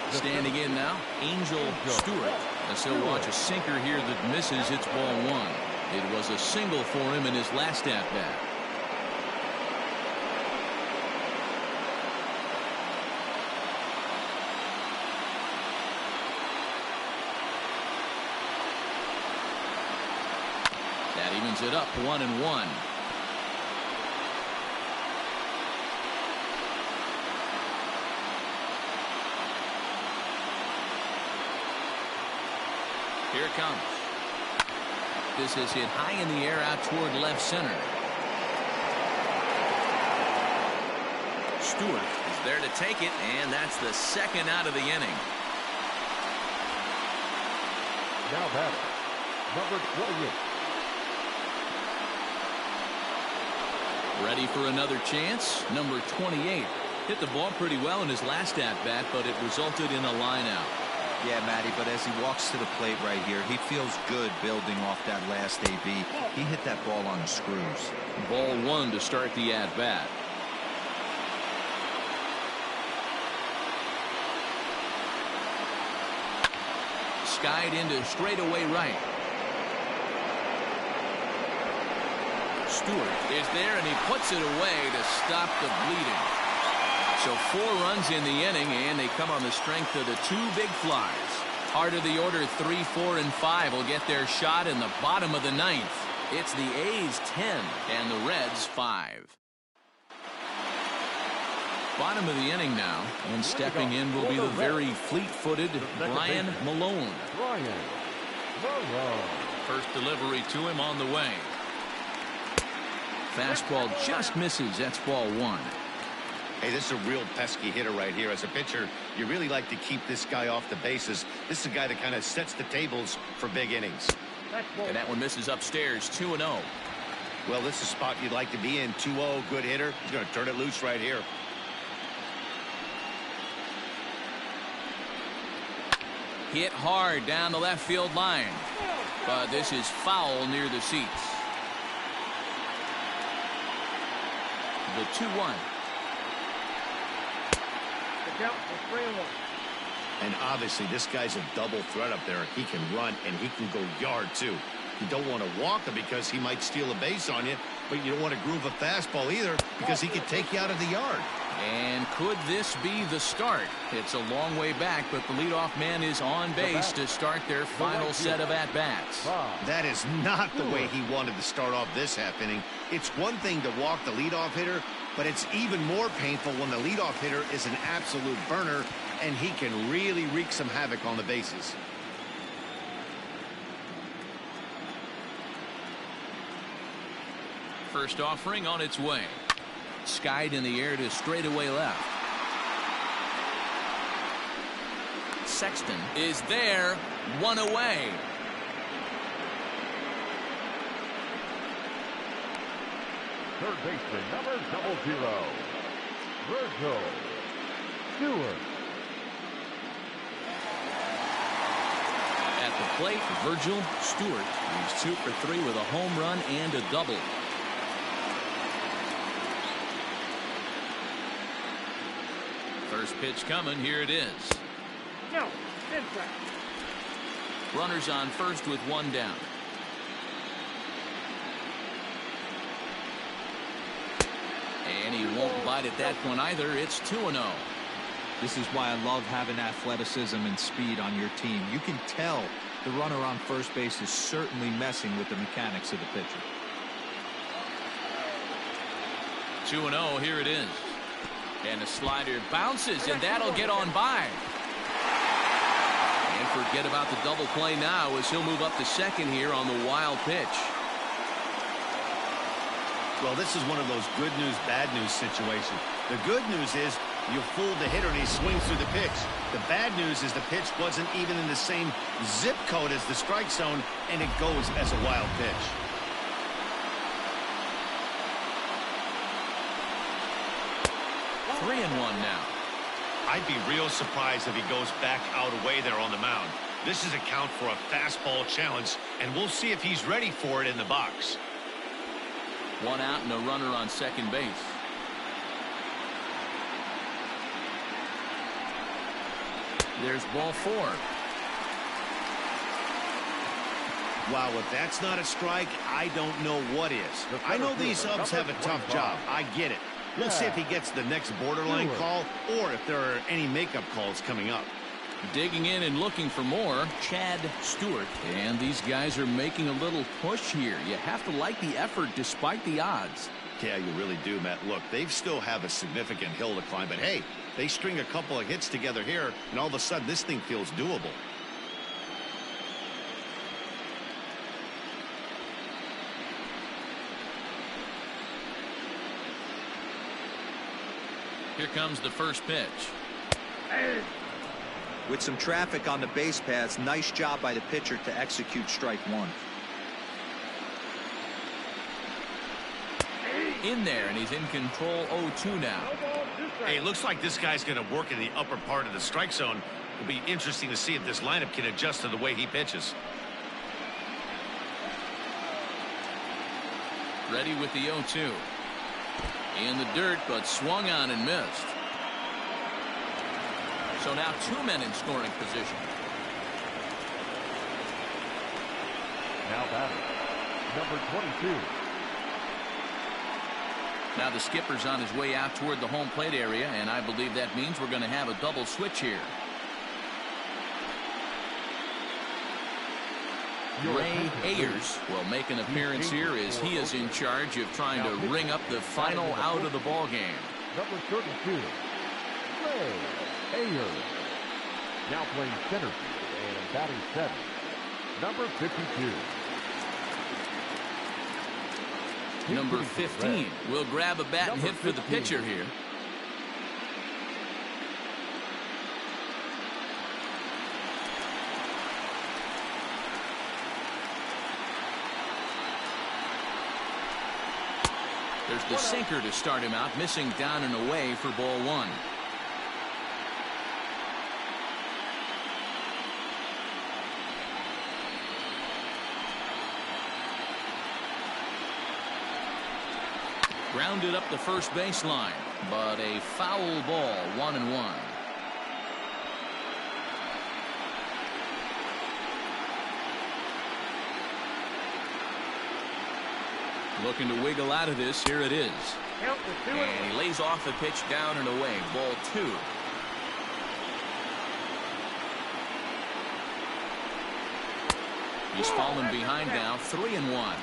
Standing in now, Angel Stewart, as he'll watch a sinker here that misses. It's ball one. It was a single for him in his last at-bat. That evens it up 1-1. Here it comes. This is hit high in the air out toward left center. Stewart is there to take it, and that's the second out of the inning. Now batting, number 28. Ready for another chance. Number 28 hit the ball pretty well in his last at-bat, but it resulted in a line out. Yeah, Matty, but as he walks to the plate right here, he feels good building off that last AB. He hit that ball on the screws. Ball one to start the at-bat. Skied into straightaway right. Stewart is there, and he puts it away to stop the bleeding. So 4 runs in the inning, and they come on the strength of the 2 big flies. Heart of the order 3, 4, and 5 will get their shot in the bottom of the 9th. It's the A's 10 and the Reds 5. Bottom of the inning now, and stepping in will be the very fleet-footed Brian Malone. First delivery to him on the way. Fastball just misses. That's ball one. Hey, this is a real pesky hitter right here. As a pitcher, you really like to keep this guy off the bases. This is a guy that kind of sets the tables for big innings. And that one misses upstairs, 2-0. Well, this is a spot you'd like to be in. 2-0, good hitter. He's going to turn it loose right here. Hit hard down the left field line. But this is foul near the seats. The 2-1. And obviously this guy's a double threat up there. He can run and he can go yard too. You don't want to walk him because he might steal a base on you, but you don't want to groove a fastball either because he could take you out of the yard. And could this be the start? It's a long way back, but the leadoff man is on base to start their final set of at-bats. That is not the way he wanted to start off this half inning. It's one thing to walk the leadoff hitter, but it's even more painful when the leadoff hitter is an absolute burner and he can really wreak some havoc on the bases. First offering on its way. Skied in the air to straightaway left. Sexton is there, one away. Third baseman, number 00, Virgil Stewart. At the plate, Virgil Stewart. He's 2 for 3 with a home run and a double. First pitch coming. Here it is. No, inside. Runners on first with 1 down. And he won't bite at that one either. It's 2-0. This is why I love having athleticism and speed on your team. You can tell the runner on first base is certainly messing with the mechanics of the pitcher. 2-0. Here it is. And the slider bounces, and that'll get on by. And forget about the double play now as he'll move up to second here on the wild pitch. Well, this is one of those good news, bad news situations. The good news is you fooled the hitter and he swings through the pitch. The bad news is the pitch wasn't even in the same zip code as the strike zone, and it goes as a wild pitch. Three and one now. I'd be real surprised if he goes back out away there on the mound. This is a count for a fastball challenge, and we'll see if he's ready for it in the box. 1 out and a runner on second base. There's ball 4. Wow, if that's not a strike, I don't know what is. I know these subs have a tough job. I get it. We'll see if he gets the next borderline call or if there are any makeup calls coming up. Digging in and looking for more, Chad Stewart. And these guys are making a little push here. You have to like the effort despite the odds. Yeah, you really do, Matt. Look, they still have a significant hill to climb, but hey, they string a couple of hits together here, and all of a sudden this thing feels doable. Here comes the first pitch. With some traffic on the base paths, nice job by the pitcher to execute strike 1. In there, and he's in control 0-2 now. Hey, it looks like this guy's going to work in the upper part of the strike zone. It'll be interesting to see if this lineup can adjust to the way he pitches. Ready with the 0-2. In the dirt, but swung on and missed. So now 2 men in scoring position. Now batting, number 22. Now the skipper's on his way out toward the home plate area, and I believe that means we're going to have a double switch here. Ray Ayers will make an appearance here as he is in charge of trying to ring up the final out of the ball game. Number 32, Ray Ayers. Now playing center field and batting 7, number 52. Number 15 will grab a bat and hit for the pitcher here. There's the sinker to start him out, missing down and away for ball 1. Grounded up the first baseline, but a foul ball, 1-1. Looking to wiggle out of this. Here it is. And he lays off the pitch down and away. Ball 2. He's fallen behind now. 3-1.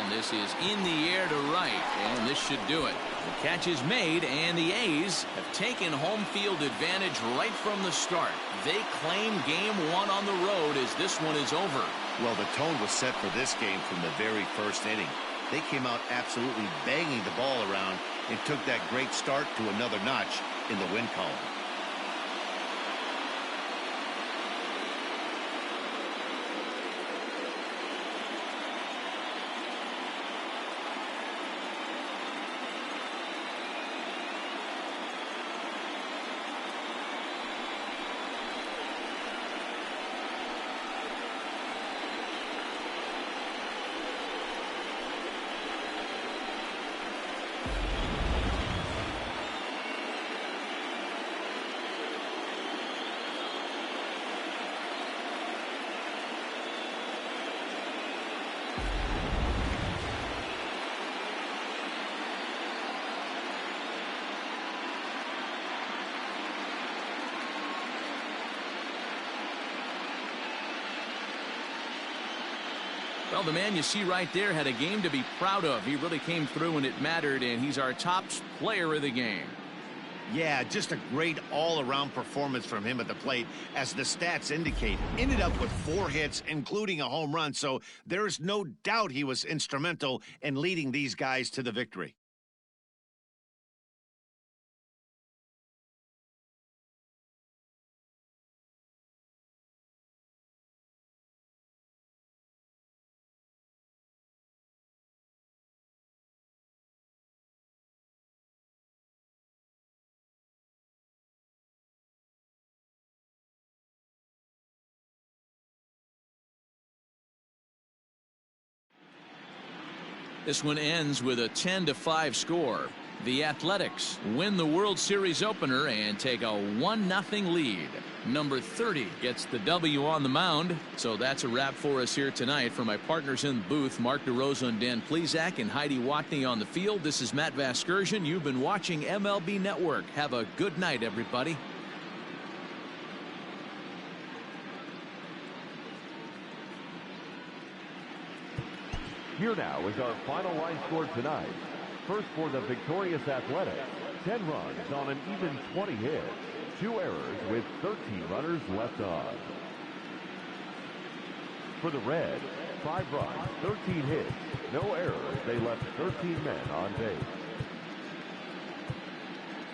And this is in the air to right, and this should do it. The catch is made, and the A's have taken home field advantage right from the start. They claim game one on the road as this one is over. Well, the tone was set for this game from the very first inning. They came out absolutely banging the ball around and took that great start to another notch in the win column. Well, the man you see right there had a game to be proud of. He really came through when it mattered, and he's our top player of the game. Yeah, just a great all-around performance from him at the plate, as the stats indicate. Ended up with 4 hits, including a home run, so there's no doubt he was instrumental in leading these guys to the victory. This one ends with a 10-5 score. The Athletics win the World Series opener and take a 1-0 lead. Number 30 gets the W on the mound. So that's a wrap for us here tonight. For my partners in the booth, Mark DeRosa and Dan Plesac, and Heidi Watney on the field, this is Matt Vasgersian. You've been watching MLB Network. Have a good night, everybody. Here now is our final line score tonight. First for the victorious Athletics, 10 runs on an even 20 hits, 2 errors with 13 runners left on. For the Reds, 5 runs, 13 hits, no errors. They left 13 men on base.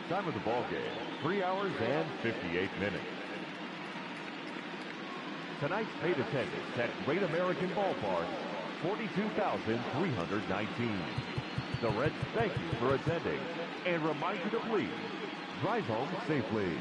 Time of the ball game, 3 hours and 58 minutes. Tonight's paid attendance at Great American Ballpark, 42,319. The Reds thank you for attending and remind you to please drive home safely.